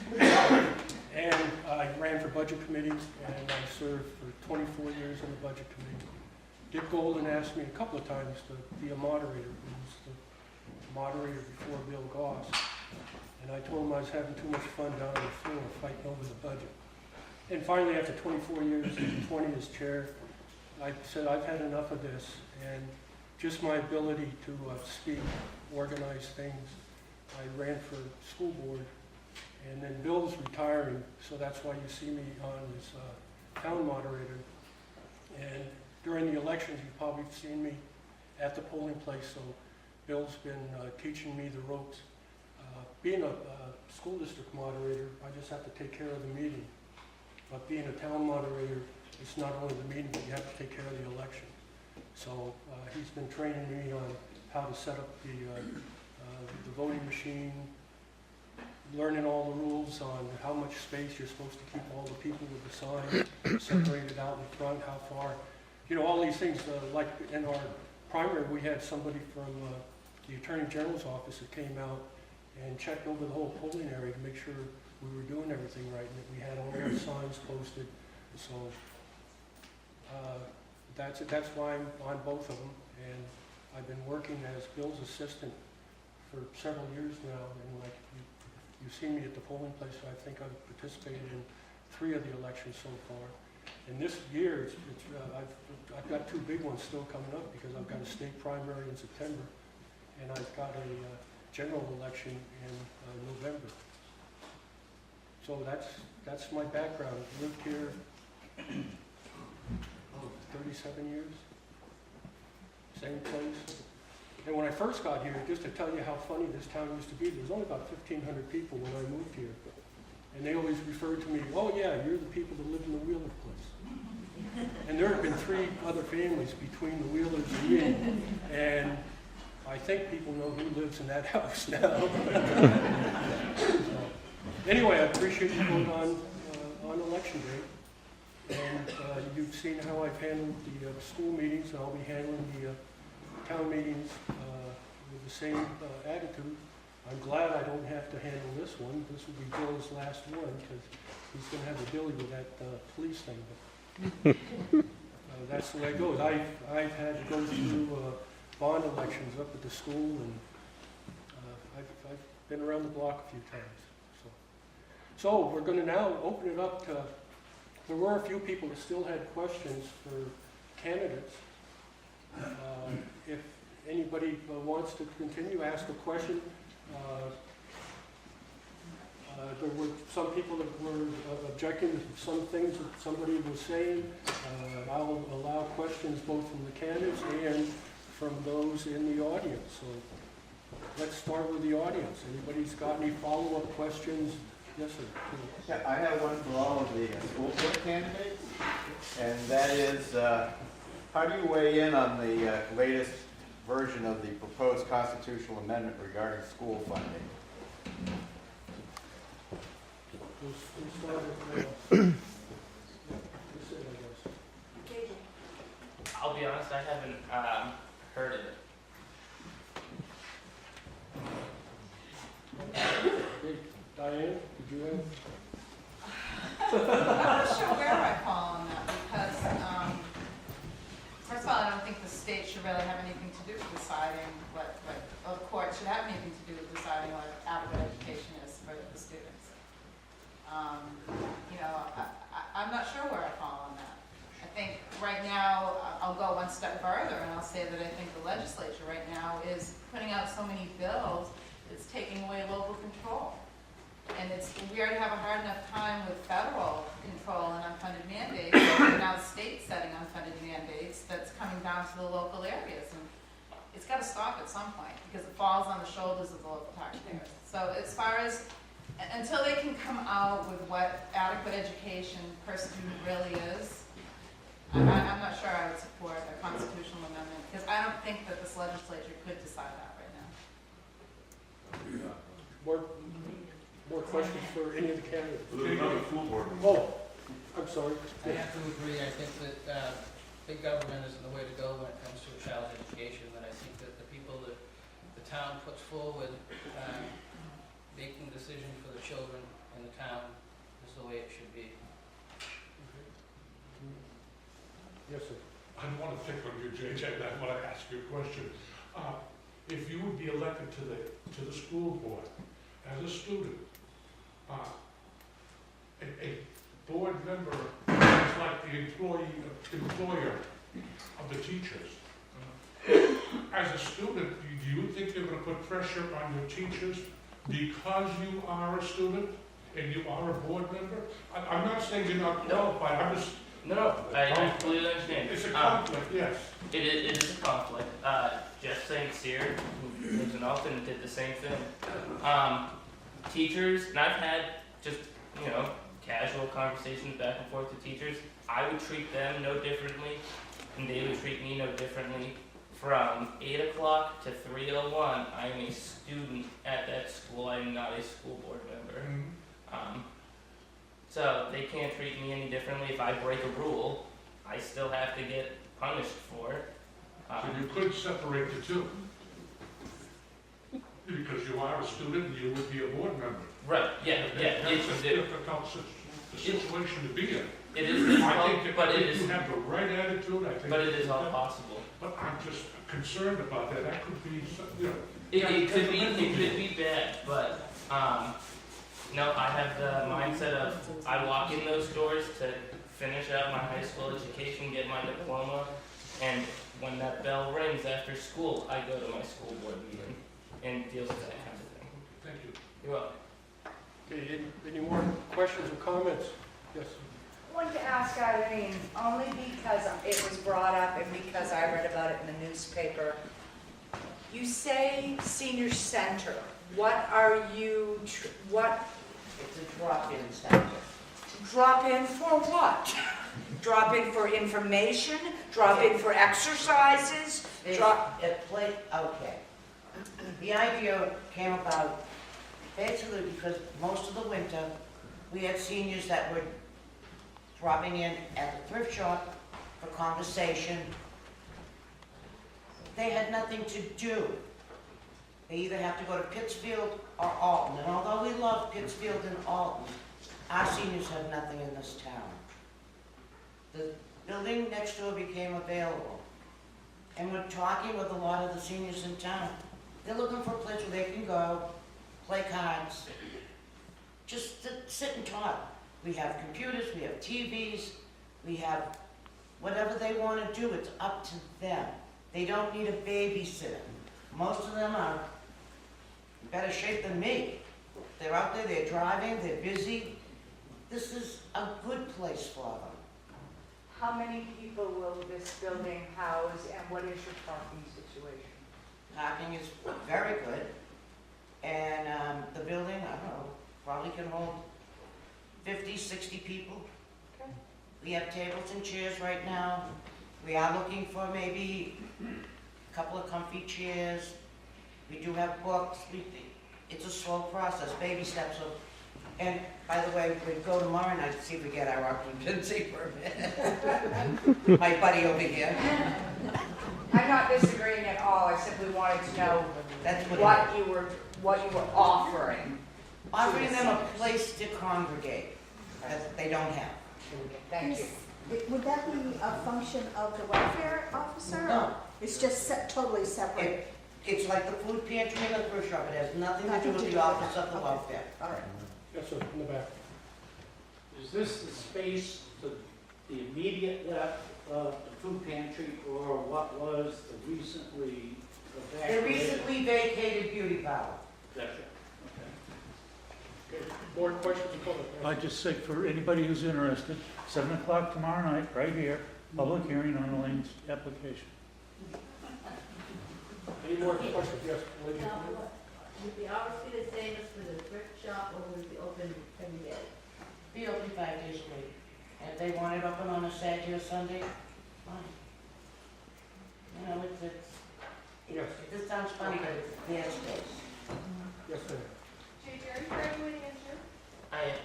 And I ran for budget committees, and I served for 24 years on the budget committee. Dick Golden asked me a couple of times to be a moderator. He was the moderator before Bill Goss. And I told him I was having too much fun down on the floor fighting over the budget. And finally, after 24 years, 20 as chair, I said, I've had enough of this. And just my ability to speak, organize things, I ran for school board. And then Bill's retiring, so that's why you see me on as town moderator. And during the elections, you've probably seen me at the polling place, so Bill's been teaching me the ropes. Being a school district moderator, I just have to take care of the meeting. But being a town moderator, it's not only the meeting, but you have to take care of the election. So he's been training me on how to set up the voting machine, learning all the rules on how much space you're supposed to keep all the people with the sign separated out in front, how far. You know, all these things, like in our primary, we had somebody from the Attorney General's office that came out and checked over the whole polling area to make sure we were doing everything right and that we had all our signs posted. So that's why I'm on both of them. And I've been working as Bill's assistant for several years now. And like you've seen me at the polling place, so I think I've participated in 3 of the elections so far. And this year, I've got 2 big ones still coming up because I've got a state primary in September, and I've got a general election in November. So that's my background. Lived here 37 years, same place. And when I first got here, just to tell you how funny this town used to be, there was only about 1,500 people when I moved here. And they always referred to me, oh yeah, you're the people that live in the Wheeler place. And there have been 3 other families between the Wheelers and me. And I think people know who lives in that house now. So, anyway, I appreciate you going on election day. And you've seen how I've handled the school meetings, and I'll be handling the town meetings with the same attitude. I'm glad I don't have to handle this one. This will be Bill's last one because he's going to have to deal with that police thing. But, that's the way it goes. I've had to go through bond elections up at the school, and I've been around the block a few times. So we're going to now open it up to. There were a few people that still had questions for candidates. If anybody wants to continue, ask a question. There were some people that were objecting to some things that somebody was saying. I'll allow questions both from the candidates and from those in the audience. So let's start with the audience. Anybody's got any follow-up questions? Yes, sir. Yeah, I have one for all of the school board candidates, and that is, how do you weigh in on the latest version of the proposed constitutional amendment regarding school funding? I'll be honest, I haven't heard of it. not sure where I fall on that, because, first of all, I don't think the state should really have anything to do with deciding or the court should have anything to do with deciding what adequate education is for the students. You know, I'm not sure where I fall on that. I think right now, I'll go one step further and I'll say that I think the legislature right now is putting out so many bills, it's taking away local control. And we already have a hard enough time with federal control and unfunded mandates, and now the state's setting unfunded mandates that's coming down to the local areas. And it's got to stop at some point because it falls on the shoulders of the local taxpayers. So as far as, until they can come out with what adequate education per student really is, I'm not sure I would support a constitutional amendment because I don't think that this legislature could decide that right now. More questions for any of the candidates? Oh, I'm sorry. I have to agree. I think that big government isn't the way to go when it comes to a child's education. And I think that the people that the town puts forward, making decisions for the children in the town is the way it should be. Yes, sir. I don't want to pick on you, JJ, but I want to ask you a question. If you would be elected to the school board as a student, a board member is like the employer of the teachers. As a student, do you think you're going to put pressure on your teachers because you are a student and you are a board member? I'm not saying you're not qualified, I'm just... No, I completely understand. It's a conflict, yes. It is a conflict. Jeff St. Cyr, who lives in Alton, did the same thing. Teachers, and I've had just, casual conversations back and forth with teachers. I would treat them no differently, and they would treat me no differently. From 8 o'clock to 3:01, I am a student at that school. I am not a school board member. So they can't treat me any differently. If I break a rule, I still have to get punished for it. So you could separate the two. Because you are a student and you would be a board member. Right, yeah. That's a difficult situation to be in. It is difficult, I think but if you have the right attitude, I think... But it is all possible. But I'm just concerned about that. That could be, It could be bad, but no, I have the mindset of I walk in those doors to finish out my high school education, get my diploma, and when that bell rings after school, I go to my school board meeting and deal with that kind of thing. Thank you. You're welcome. Okay, any more questions or comments? Yes. I wanted to ask Eileen, only because it was brought up and because I read about it in the newspaper. You say senior center. What are you, what? It's a drop-in center. Drop in for what? Drop in for information? Drop in for exercises? Okay. The idea came about basically because most of the winter, we had seniors that were dropping in at the thrift shop for conversation. They had nothing to do. They either have to go to Pittsfield or Alton. And although we love Pittsfield and Alton, our seniors have nothing in this town. The building next door became available. And we're talking with a lot of the seniors in town. They're looking for a place where they can go, play cards, just to sit and talk. We have computers, we have TVs, we have whatever they want to do, it's up to them. They don't need a babysitter. Most of them are in better shape than me. They're out there, they're driving, they're busy. This is a good place for them. How many people will this building house and what is your parking situation? Parking is very good. And the building, I don't know, probably can hold 50, 60 people. Okay. We have tables and chairs right now. We are looking for maybe a couple of comfy chairs. We do have books. It's a slow process, baby steps. And by the way, we go tomorrow night to see if we get our occupancy permit. My buddy over here. I'm not disagreeing at all. I simply wanted to know what you were offering. Offering them a place to congregate. that they don't have. Thank you. Would that be a function of the welfare officer? No. It's just totally separate? It's like the food pantry and the thrift shop, it has nothing to do with the office of the welfare. All right. Yes, sir, in the back. Is this the space to the immediate left of the food pantry, or what was the recently The evacuated? recently vacated beauty parlor. Gotcha. Okay, more questions or comments? I'd just say for anybody who's interested, 7 o'clock tomorrow night, right here, public hearing on Elaine's application. Any more questions? Yes, lady. Would the hours be the same as for the thrift shop, or would it be open every day? Be open 5 days a week. If they want it open on a Saturday or Sunday, fine. You know, Yes. this sounds funny, but it's their space. Yes, ma'am. Are you graduating in June? I am.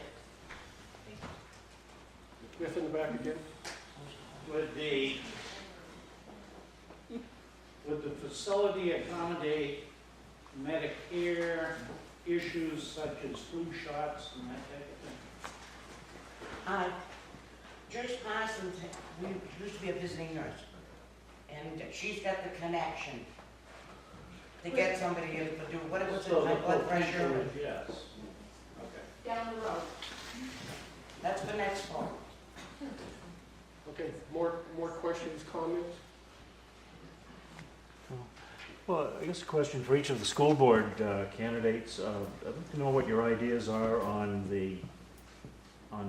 Yes, in the back again. Would the facility accommodate Medicare issues such as flu shots and that type of thing? Joyce Parsons, we used to be a visiting nurse, and she's got the connection to get somebody in to do, what was it, So high the blood potential pressure? is yes. Okay. Down the road. That's for next fall. Okay, more questions, comments? Well, I guess a question for each of the school board candidates. I'd like to know what your ideas are on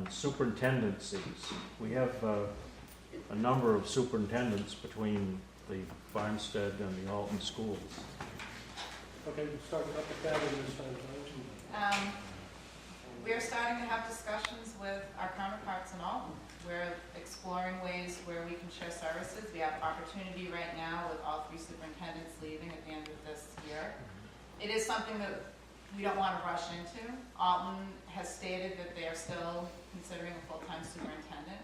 superintendencies. We have a number of superintendents between the Barnstead and the Alton schools. Okay, we'll start up at that end this time. We're starting to have discussions with our counterparts in Alton. We're exploring ways where we can share services. We have opportunity right now with all 3 superintendents leaving at the end of this year. It is something that we don't want to rush into. Alton has stated that they are still considering a full-time superintendent.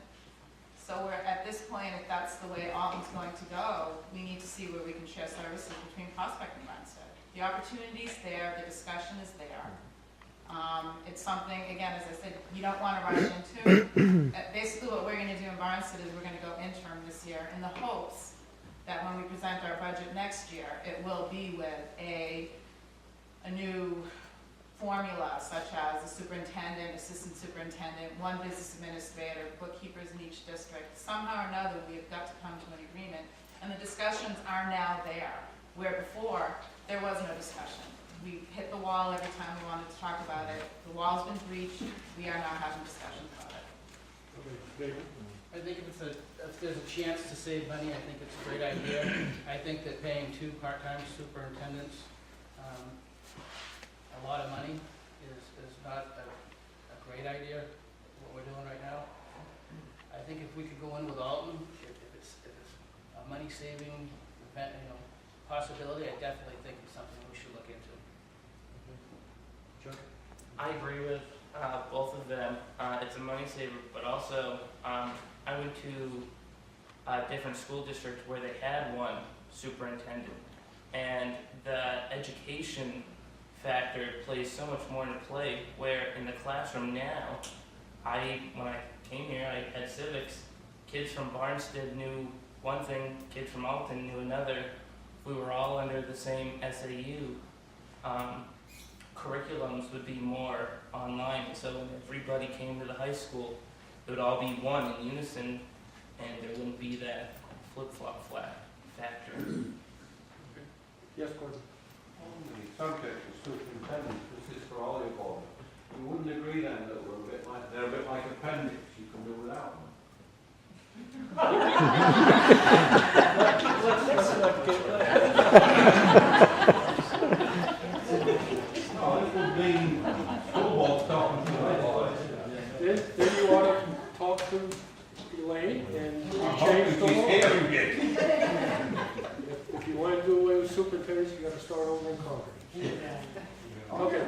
So we're at this point, if that's the way Alton's going to go, we need to see where we can share services between Prospect and Barnstead. The opportunity's there, the discussion is there. It's something, again, as I said, you don't want to rush into. Basically what we're going to do in Barnstead is we're going to go interim this year in the hopes that when we present our budget next year, it will be with a new formula such as a superintendent, assistant superintendent, 1 business administrator, bookkeepers in each district. Somehow or another, we have got to come to an agreement. And the discussions are now there, where before there was no discussion. We hit the wall every time we wanted to talk about it. The wall's been breached. We are now having discussions about it. Okay, David? I think if there's a chance to save money, I think it's a great idea. I think that paying 2 part-time superintendents a lot of money is not a great idea, what we're doing right now. I think if we could go in with Alton, if it's a money-saving event, possibility, I definitely think it's something we should look into. I agree with both of them. It's a money saver, but also I went to a different school district where they had 1 superintendent, and the education factor plays so much more into play, where in the classroom now, when I came here, I had civics. Kids from Barnstead knew one thing, kids from Alton knew another. We were all under the same SAU. Curriculums would be more online, so when everybody came to the high school, it would all be one in unison, and there wouldn't be that flip-flop factor. Yes, Gordon? On the subject of superintendent, this is for all your board. You wouldn't agree then that they're a bit like appendix, you can do without them? No, this would mean school board talking to the Then you ought to talk to Elaine and change the law. If you want to do away with superintendents, you got to start over in Concord. Okay.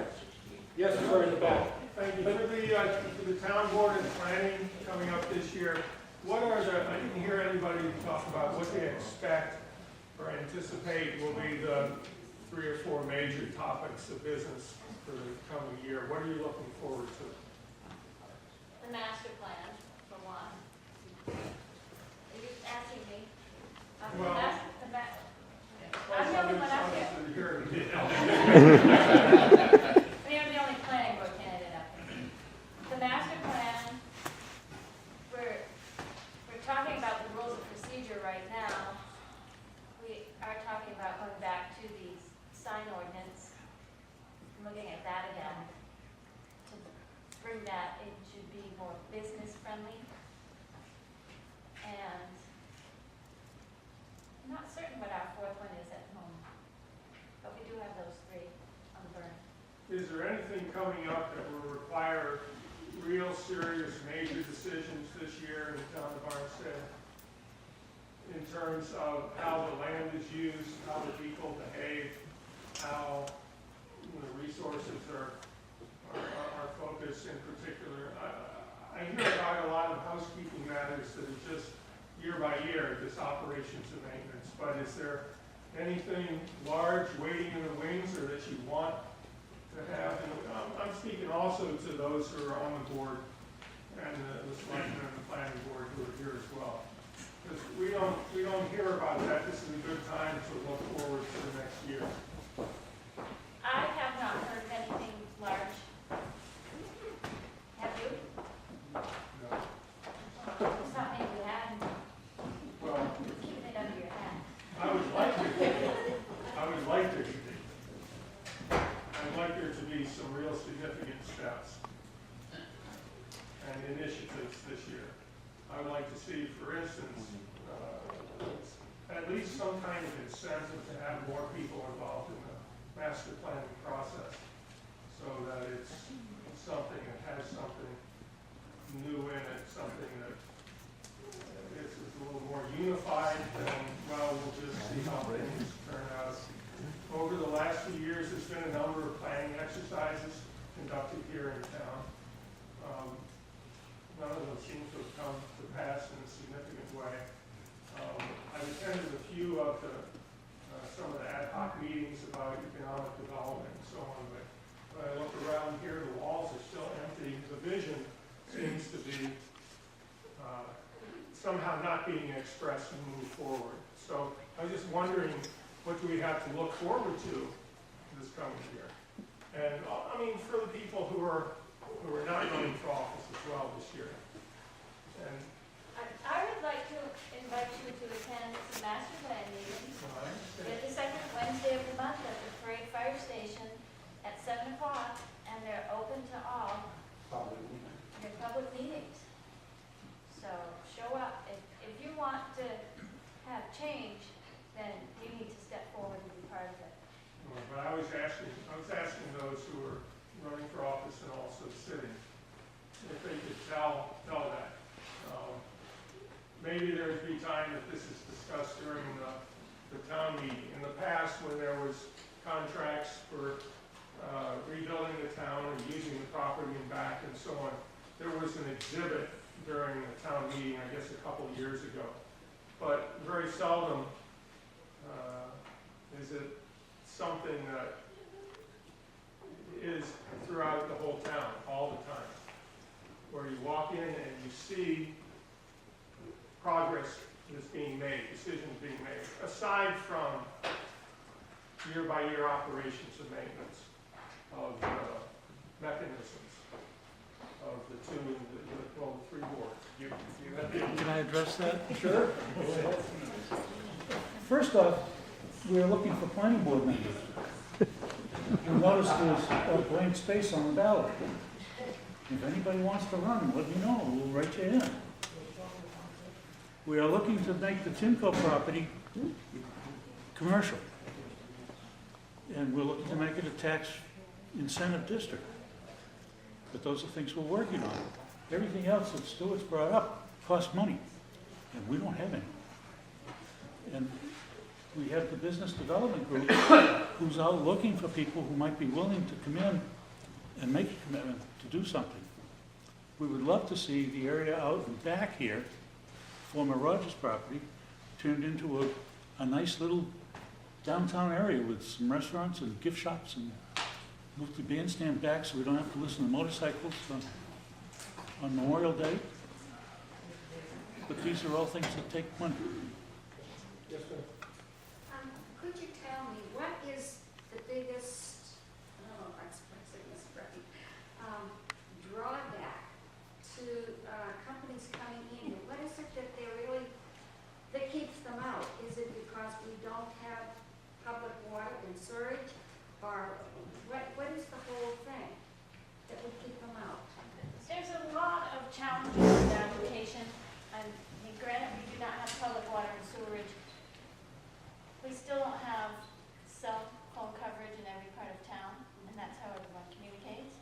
Yes, sir, in the back. Thank you. For the town board and planning coming up this year, what are I didn't hear anybody talk about what they expect or anticipate will be the 3 or 4 major topics of business for the coming year. What are you looking forward to? the master plan, for one. Are you asking me? The Well- master, I'm the only one up here. We're the only planning board candidate up here. The master plan, we're talking about the rules of procedure right now. We are talking about going back to the sign ordinance, looking at that again, to bring that, it should be more business friendly. And I'm not certain what our fourth one is at the moment, but we do have those three on the burn. Is there anything coming up that will require real serious major decisions this year in the town of Barnstead? In terms of how the land is used, how the people behave, how the resources are focused in particular? I hear about a lot of housekeeping matters that are just year by year, just operations and maintenance, but is there anything large waiting in the wings or that you want to have? And I'm speaking also to those who are on the board and the selectmen and the planning board who are here as well. Because we don't hear about that. This is a good time to look forward to the next year. I have not heard of anything large. Have you? No. It's not maybe you had, Well, just keeping it under your hat. I would like there to be. I'd like there to be some real significant steps and initiatives this year. I would like to see, for instance, at least some kind of incentive to have more people involved in the master planning process, so that it's something that has something new in it, something that is a little more unified than, well, we'll just see how things turn out. Over the last few years, there's been a number of planning exercises conducted here in town. None of them seem to have come to pass in a significant way. I've attended a few of some of the ad hoc meetings about economic development and so on, but when I look around here, the walls are still empty. The vision seems to be somehow not being expressed and moved forward. So I was just wondering, what do we have to look forward to this coming year? And I mean, for the people who are not running for office as well this year. And I would like to invite you to attend some master plan meetings. They're the second Wednesday of the month at the Parade Fire Station at 7 o'clock, and they're open to all. They're public meetings. So show up. If you want to have change, then you need to step forward and be part of it. but I was asking those who are running for office and also sitting, if they could tell that. Maybe there would be time if this is discussed during the town meeting. In the past, when there was contracts for rebuilding the town and using the property and back and so on, there was an exhibit during the town meeting, I guess a couple of years ago. But very seldom is it something that is throughout the whole town, all the time, where you walk in and you see progress is being made, decisions being made, aside from year-by-year operations and maintenance of mechanisms of the three boards. Can I address that? Sure. First off, we are looking for planning board members. You'll notice there's a blank space on the ballot. If anybody wants to run, let me know, we'll write you in. We are looking to make the Timco property commercial. And we're looking to make it a tax incentive district. But those are things we're working on. Everything else that Stuart's brought up costs money, and we don't have any. And we have the business development group who's out looking for people who might be willing to come in and make a commitment to do something. We would love to see the area out and back here, former Rogers property, turned into a nice little downtown area with some restaurants and gift shops, and move the bandstand back so we don't have to listen to motorcycles. So on Memorial Day. But these are all things that take money. Yes, sir. Could you tell me, what is the biggest, oh, I'm expressing this right, drawback to companies coming in? What is it that that keeps them out? Is it because we don't have public water and sewage? Or what is the whole thing that would keep them out? There's a lot of challenges in the application. And granted, we do not have public water and sewerage. We still don't have cell phone coverage in every part of town, and that's how everyone communicates.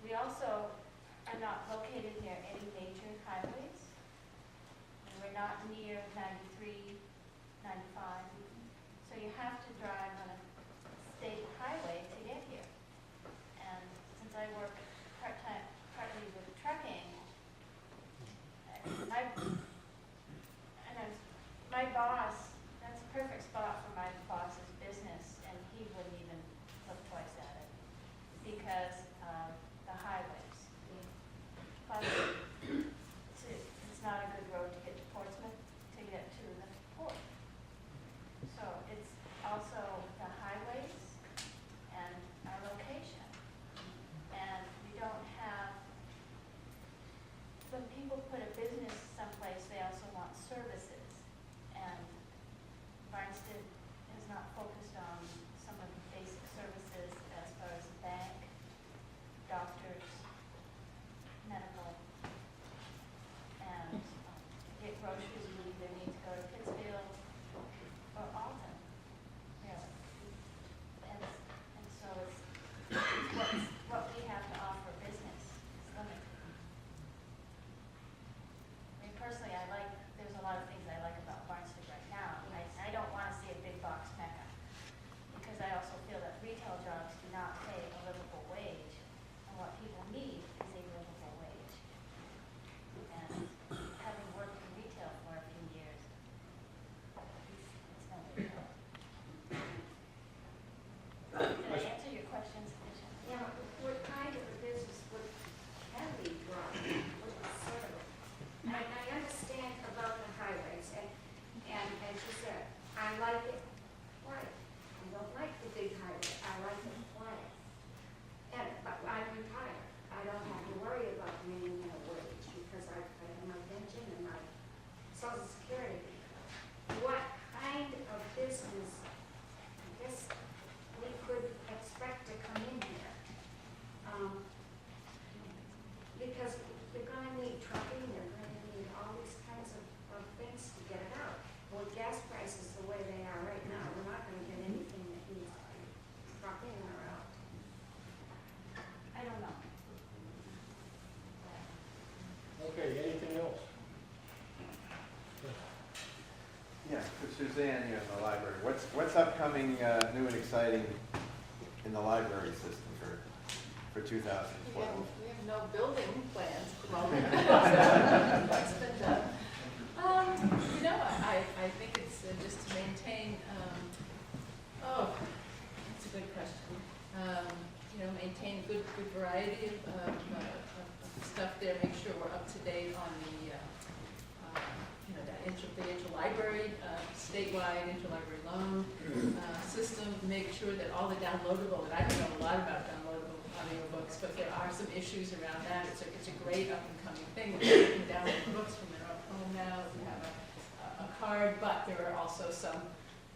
We also are not located near any major highways. We're not near 93, 95. So you have to drive on a state highway to get here. And since I work part-time, partly with trucking, my boss, that's a perfect spot for my boss's business, and he wouldn't even look twice at it because of the highways. Plus, it's not a good road to get to Portsmouth to get to the port. So it's also the highways and our location. And we don't have, when people put a business someplace, they also want services. And Barnstead is not focused on some of the basic services as far as bank, doctors, medical, and to get groceries, we either need to go to Pittsfield or Alton, really. And so it's what we have to offer business is limited. I mean, personally, there's a lot of things I like about Barnstead right now. I don't want to see a big box mecca, because I also feel that retail jobs do not pay a livable wage, and what people need is a livable wage. And having worked in retail for a few years, it's no big deal. Did I answer your question sufficiently? Yeah, what kind of a business can be brought? What sort of? I understand about the highways, and as you said, I like it quiet. I don't like the big highway. I like it quiet. But I'm retired. I don't have to worry about minimum wage because I have my pension and my Social Security. What kind of business, I guess, we could expect to come in here? Because you're going to need trucking, you're going to need all these kinds of things to get it out. With gas prices the way they are right now, we're not going to get anything that needs trucking or out. I don't know. Okay, anything else? Yeah, for Suzanne here in the library, what's upcoming new and exciting in the library system for 2012? We have no building plans at the moment. What's been done? I think it's just to maintain, that's a good question. Maintain a good variety of stuff there, make sure we're up to date on the interlibrary, statewide interlibrary loan system, make sure that all the downloadable, and I don't know a lot about downloadable audiobooks, but there are some issues around that. It's a great up and coming thing. You can download books from their own home now. We have a card, but there are also some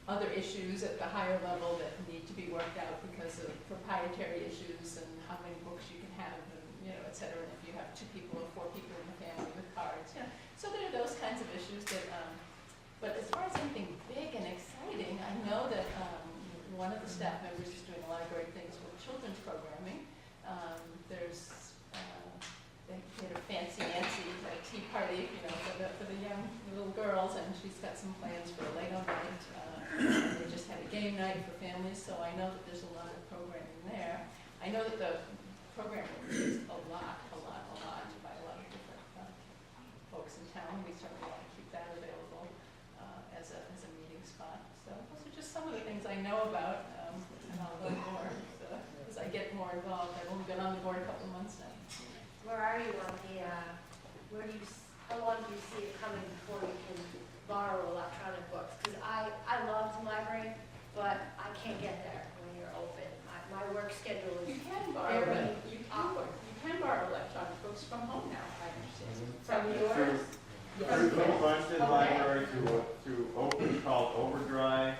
other issues at the higher level that need to be worked out because of proprietary issues and how many books you can have, and et cetera. And if you have 2 people or 4 people in the family with cards, so there are those kinds of issues that. But as far as anything big and exciting, I know that one of the staff members is doing a lot of great things with children's programming. They had a fancy Nancy tea party, for the young little girls, and she's got some plans for a Lego night. They just had a game night for families, so I know that there's a lot of programming there. I know that the programming is a lot by a lot of different folks in town. We certainly want to keep that available as a meeting spot. So those are just some of the things I know about, and I'll learn more as I get more involved. I've only been on the board a couple of months now. Where are you on the, how long do you see it coming before you can borrow electronic books? Because I love the library, but I can't get there when you're open. My work schedule is You can borrow, very you awkward. can borrow electronic books from home now, I understand. From yours? Through the Barnstead Library, through Open, called Overdrive,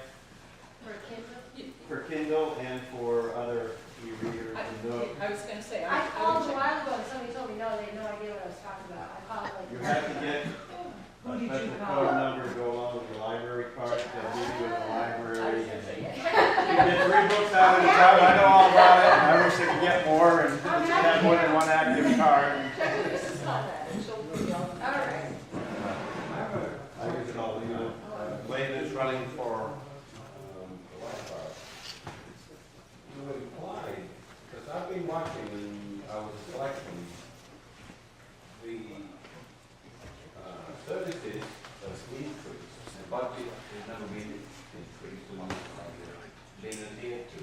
For a Kindle? for Kindle and for other e-readers and Nook. I was gonna say, I I called would a check. while ago and somebody told me, no, they had no idea what I was talking about. I called like. You have to get Who a did you special call? code number to go along with your library card, they'll give you in the library. I was And gonna say, you yeah. get 3 books out at a time, I know all about it, I wish they could get more and have more than one active card. Check with Mrs. Conrad, and she'll, All right. I guess it's all, you know. Lane is running for the welfare. You implied, because I've been watching and I was selecting the services that's increased. The budget has never been increased and been adhered to.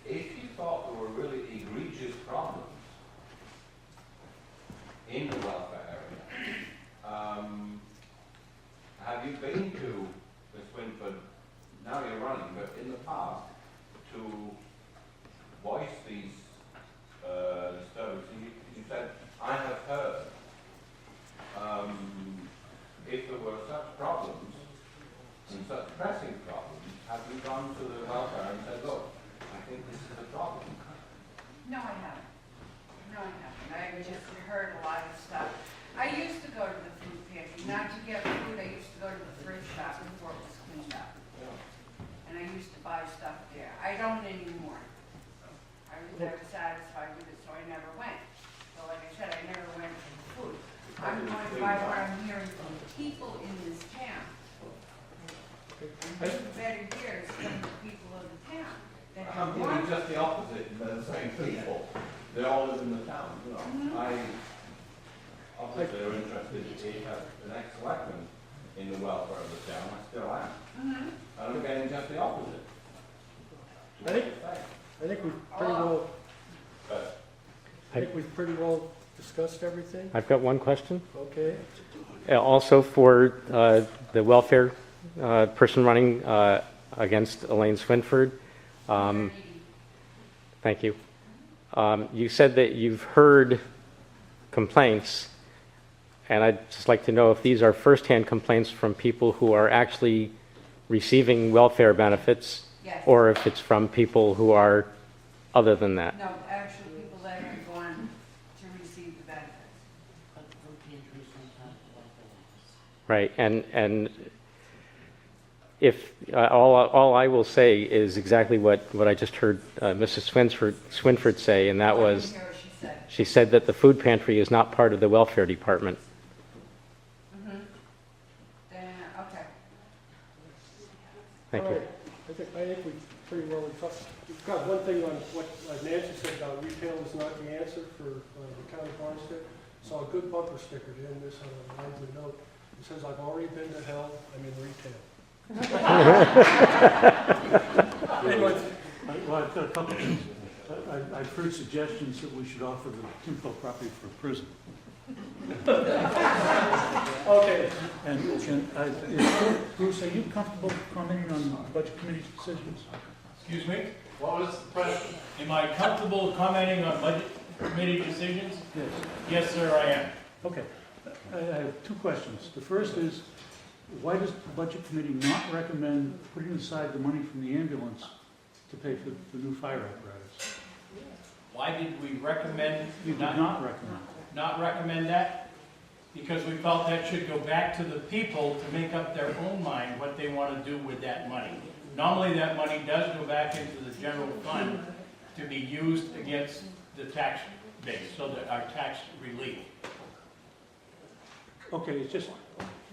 If you thought there were really egregious problems in the welfare area, have you been to Ms. Winford, now you're running, but in the past, to voice these disturbances? You said, I have heard. If there were such problems, and such pressing problems, have you gone to the welfare and said, look, I think this is a problem? No, I haven't. No, I haven't. I just heard a lot of stuff. I used to go to the food pantry, not to get food, I used to go to the thrift shop before it was cleaned up. And I used to buy stuff there. I don't anymore. I was never satisfied with it, so I never went. So like I said, I never went for the food. I'm going by what I'm hearing from people in this town. It's better here from the people of the town. That I'm have thinking one- just the opposite, they're the same people. They all live in the town, you know. Obviously are interested in an ex-selectman in the welfare of the town, I still am. And I'm getting just the opposite. I think we've pretty well discussed everything. I've got one question. Okay. Also for the welfare person running against Elaine Swinford. Thank you. You said that you've heard complaints, and I'd just like to know if these are firsthand complaints from people who are actually receiving welfare benefits, Yes. or if it's from people who are other than that. No, actually, people that have gone to receive the benefits. Right, and if, all I will say is exactly what I just heard Mrs. Swinford say, and that was, I didn't hear what she said. she said that the food pantry is not part of the welfare department. Then, okay. Thank All you. right. I think we pretty well talked. God, one thing on what Nancy said about retail is not the answer for the Town of Barnstead. Saw a good bumper sticker to end this on a lively note. It says, I've already been to hell, I'm in retail. Anyway, Well, I've got a couple of things. I've heard suggestions that we should offer the Timko property for a prison. okay. Bruce, are you comfortable commenting on budget committee decisions? Excuse me? What was the question? Am I comfortable commenting on budget committee decisions? Yes. Yes, sir, I am. Okay. I have two questions. The first is, why does the budget committee not recommend putting aside the money from the ambulance to pay for the new fire apparatus? Why did we recommend? You did not recommend. Not recommend that? Because we felt that should go back to the people to make up their own mind what they want to do with that money. Normally, that money does go back into the general fund to be used against the tax base, so that our tax relief. Okay, it's just,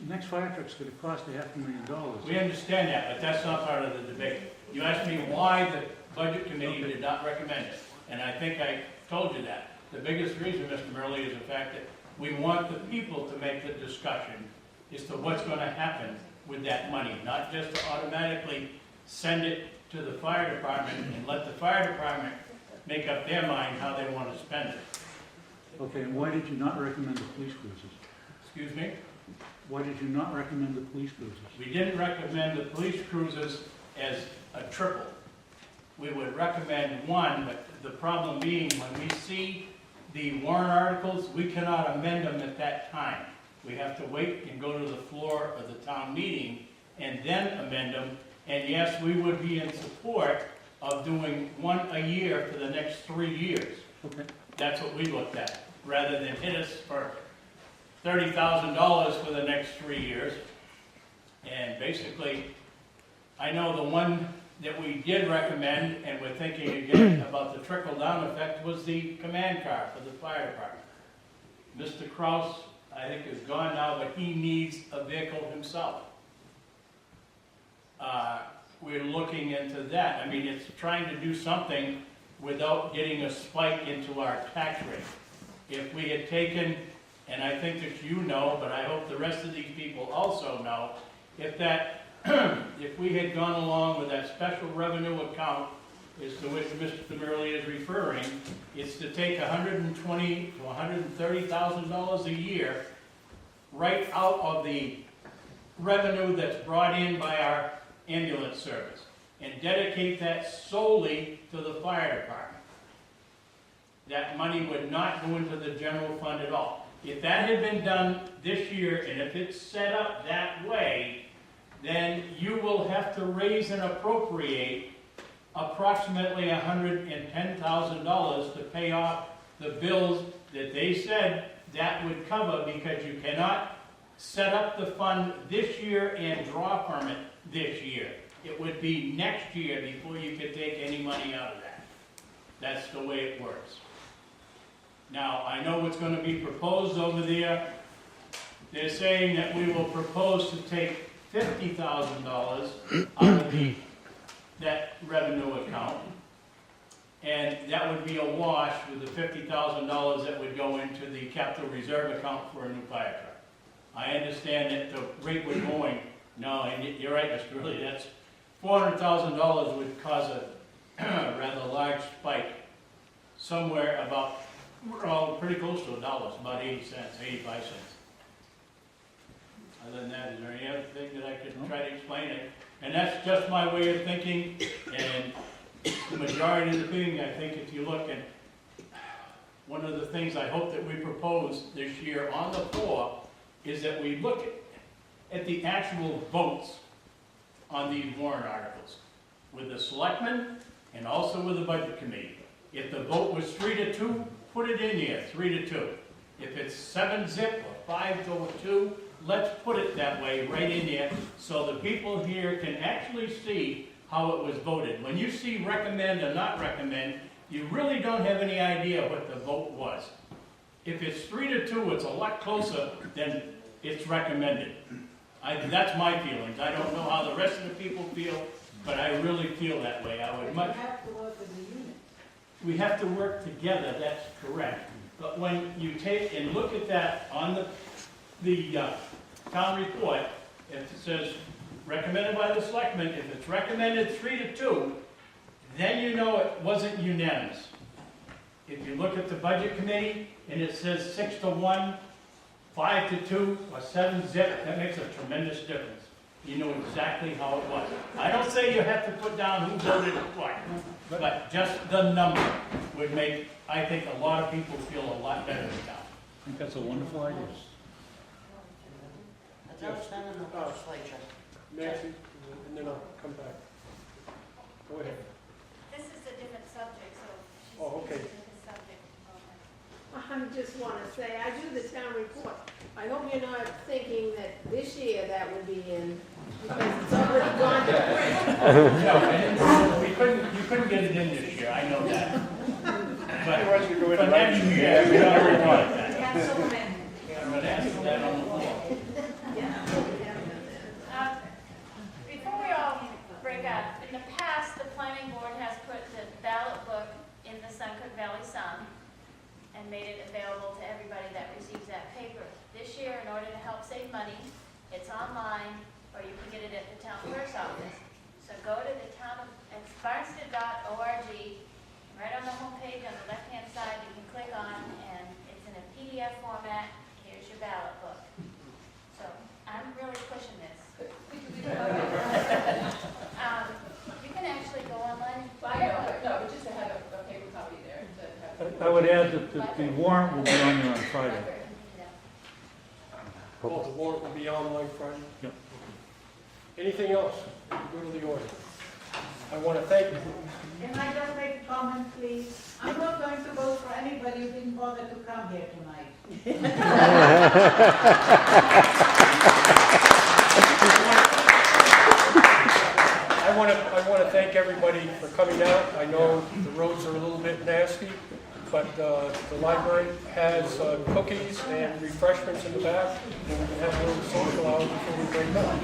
next fire truck's gonna cost $500,000. We understand that, but that's not part of the debate. You asked me why the budget committee did not recommend it, and I think I told you that. The biggest reason, Mr. Murley, is the fact that we want the people to make the discussion as to what's going to happen with that money, not just to automatically send it to the fire department and let the fire department make up their mind how they want to spend it. Okay, and why did you not recommend the police cruisers? Excuse me? Why did you not recommend the police cruisers? We didn't recommend the police cruisers as a triple. We would recommend one, but the problem being, when we see the warrant articles, we cannot amend them at that time. We have to wait and go to the floor of the town meeting and then amend them. And yes, we would be in support of doing one a year for the next 3 years. Okay. That's what we looked at, rather than hit us for $30,000 for the next 3 years. And basically, I know the one that we did recommend, and we're thinking again about the trickle-down effect, was the command car for the fire department. Mr. Kraus, I think, is gone now, but he needs a vehicle himself. We're looking into that. I mean, it's trying to do something without getting a spike into our tax rate. If we had taken, and I think that you know, but I hope the rest of these people also know, if we had gone along with that special revenue account, as to which Mr. Murley is referring, it's to take $120,000 to $130,000 a year right out of the revenue that's brought in by our ambulance service and dedicate that solely to the fire department. That money would not go into the general fund at all. If that had been done this year, and if it's set up that way, then you will have to raise and appropriate approximately $110,000 to pay off the bills that they said that would cover, because you cannot set up the fund this year and draw from it this year. It would be next year before you could take any money out of that. That's the way it works. Now, I know what's going to be proposed over there. They're saying that we will propose to take $50,000 out of that revenue account, and that would be a wash with the $50,000 that would go into the capital reserve account for a new fire truck. I understand that the rate we're going, no, and you're right, Mr. Ridley, that's $400,000 would cause a rather large spike, somewhere about, we're all pretty close to $1, about 80 cents, 85 cents. Other than that, is there any other thing that I could try to explain it? And that's just my way of thinking, and the majority of the thing, I think, if you look at, one of the things I hope that we propose this year on the floor is that we look at the actual votes on these warrant articles with the selectmen and also with the budget committee. If the vote was 3-2, put it in there, 3-2. If it's 7-0 or 5-2, let's put it that way right in there so the people here can actually see how it was voted. When you see recommend or not recommend, you really don't have any idea what the vote was. If it's 3-2, it's a lot closer than it's recommended. That's my feelings. I don't know how the rest of the people feel, but I really feel that way. I would much. You have to work as a unit. We have to work together, that's correct. But when you take and look at that on the town report, if it says recommended by the selectmen, if it's recommended 3-2, then you know it wasn't unanimous. If you look at the budget committee and it says 6-1, 5-2, or 7-0, that makes a tremendous difference. You know exactly how it was. I don't say you have to put down who voted what, but just the number would make, I think, a lot of people feel a lot better in town. I think that's a wonderful idea. That's outstanding in the legislature. Nancy, and then I'll come back. Go ahead. This is a different subject, so she's Oh, okay. speaking to this subject. I just want to say, I do the town report. I hope you're not thinking that this year that would be in, because it's already gone to print. No, you couldn't get it in this year, I know that. But for next year, we already want that. I'm going to ask for that on the floor. Before we all break up, in the past, the planning board has put the ballot book in the Suncook Valley Sun and made it available to everybody that receives that paper. This year, in order to help save money, it's online, or you can get it at the town clerk's office. So go to the town of, it's barnstead.org, right on the home page on the left-hand side, you can click on, and it's an ballot book. So I'm really pushing this. You can actually go online and I know, but no, but just to have a paper copy there, to have. I would add that the warrant will be on there on Friday. Well, the warrant will be online Friday. Yep. Anything else? Go to the order. I want to thank you. Can I just make a comment, please? I'm not going to vote for anybody who didn't bother to come here tonight. I want to thank everybody for coming out. I know the roads are a little bit nasty, but the library has cookies and refreshments in the back, and we can have a little social hour before we break up.